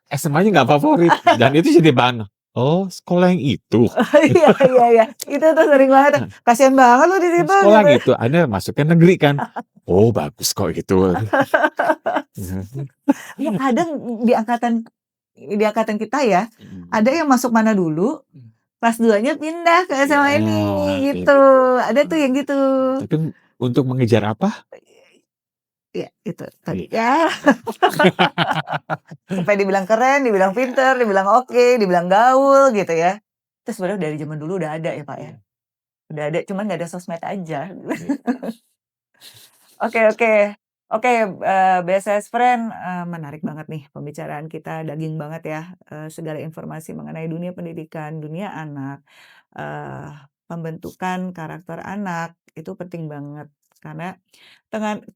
S4: SMA-nya nggak favorit, dan itu jadi bahan, "Oh, sekolah yang itu?
S3: Iya, iya, iya. Itu tuh sering banget tuh, "Kasihan banget lu di
S4: Oh,
S3: situ,"
S4: sekolah
S3: gitu.
S4: gitu, Anda masuknya negeri kan?" "Oh, bagus kok gitu."
S3: Ya kadang di angkatan kita ya, ada yang masuk mana dulu, kelas 2-nya pindah ke SMA ini,
S4: Ya,
S3: gitu. Ada tuh yang gitu.
S4: tapi untuk mengejar apa?
S3: Iya, itu tadi.
S4: Iya.
S3: Ya, supaya dibilang keren, dibilang pinter, dibilang oke, dibilang gaul gitu ya. Itu sebenarnya dari zaman dulu udah ada ya, Pak, ya?
S4: Iya.
S3: Udah ada, cuman nggak ada sosmed aja.
S4: Iya.
S3: Oke, oke. Oke, BSS Friend, menarik banget nih pembicaraan kita, daging banget ya, segala informasi mengenai dunia pendidikan, dunia anak, pembentukan karakter anak, itu penting banget. karena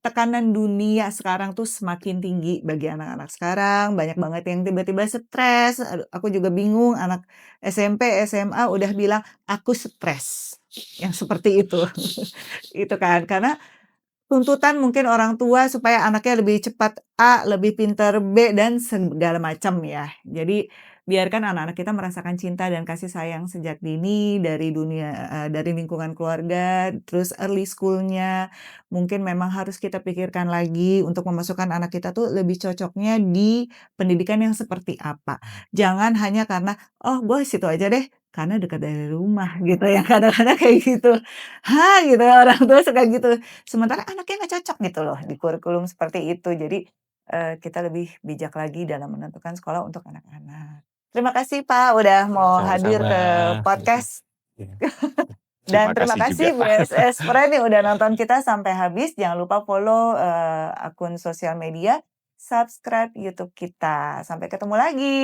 S3: tekanan dunia sekarang tuh semakin tinggi bagi anak-anak sekarang, banyak banget yang tiba-tiba stres, aduh aku juga bingung anak SMP, SMA udah bilang, "Aku stres." Yang seperti itu. Itu kan, karena tuntutan mungkin orang tua supaya anaknya lebih cepat A, lebih pintar B, dan segala macam ya. Jadi biarkan anak-anak kita merasakan cinta dan kasih sayang sejak dini dari dunia dari lingkungan keluarga, terus early school-nya. Mungkin memang harus kita pikirkan lagi untuk memasukkan anak kita tuh lebih cocoknya di pendidikan yang seperti apa. Jangan hanya karena, "Oh, gue situ aja deh, karena dekat dari rumah," gitu ya, kadang-kadang kayak gitu. Hah, gitu ya, orang tua suka gitu. Sementara anaknya nggak cocok gitu loh di kurikulum seperti itu. Jadi, kita lebih bijak lagi dalam menentukan sekolah untuk anak-anak. Terima kasih Pak udah mau hadir
S4: Sama-sama.
S3: ke podcast.
S4: Iya.
S3: Dan
S4: Terima
S3: terima
S4: kasih juga,
S3: kasih
S4: Pak.
S3: BSS Friend yang udah nonton kita sampai habis. Jangan lupa follow, akun sosial media, subscribe YouTube kita. Sampai ketemu lagi.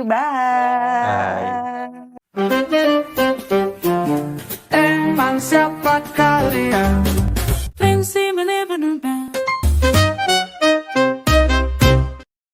S4: Bye.
S3: Bye.
S1: Emang siapa kalian?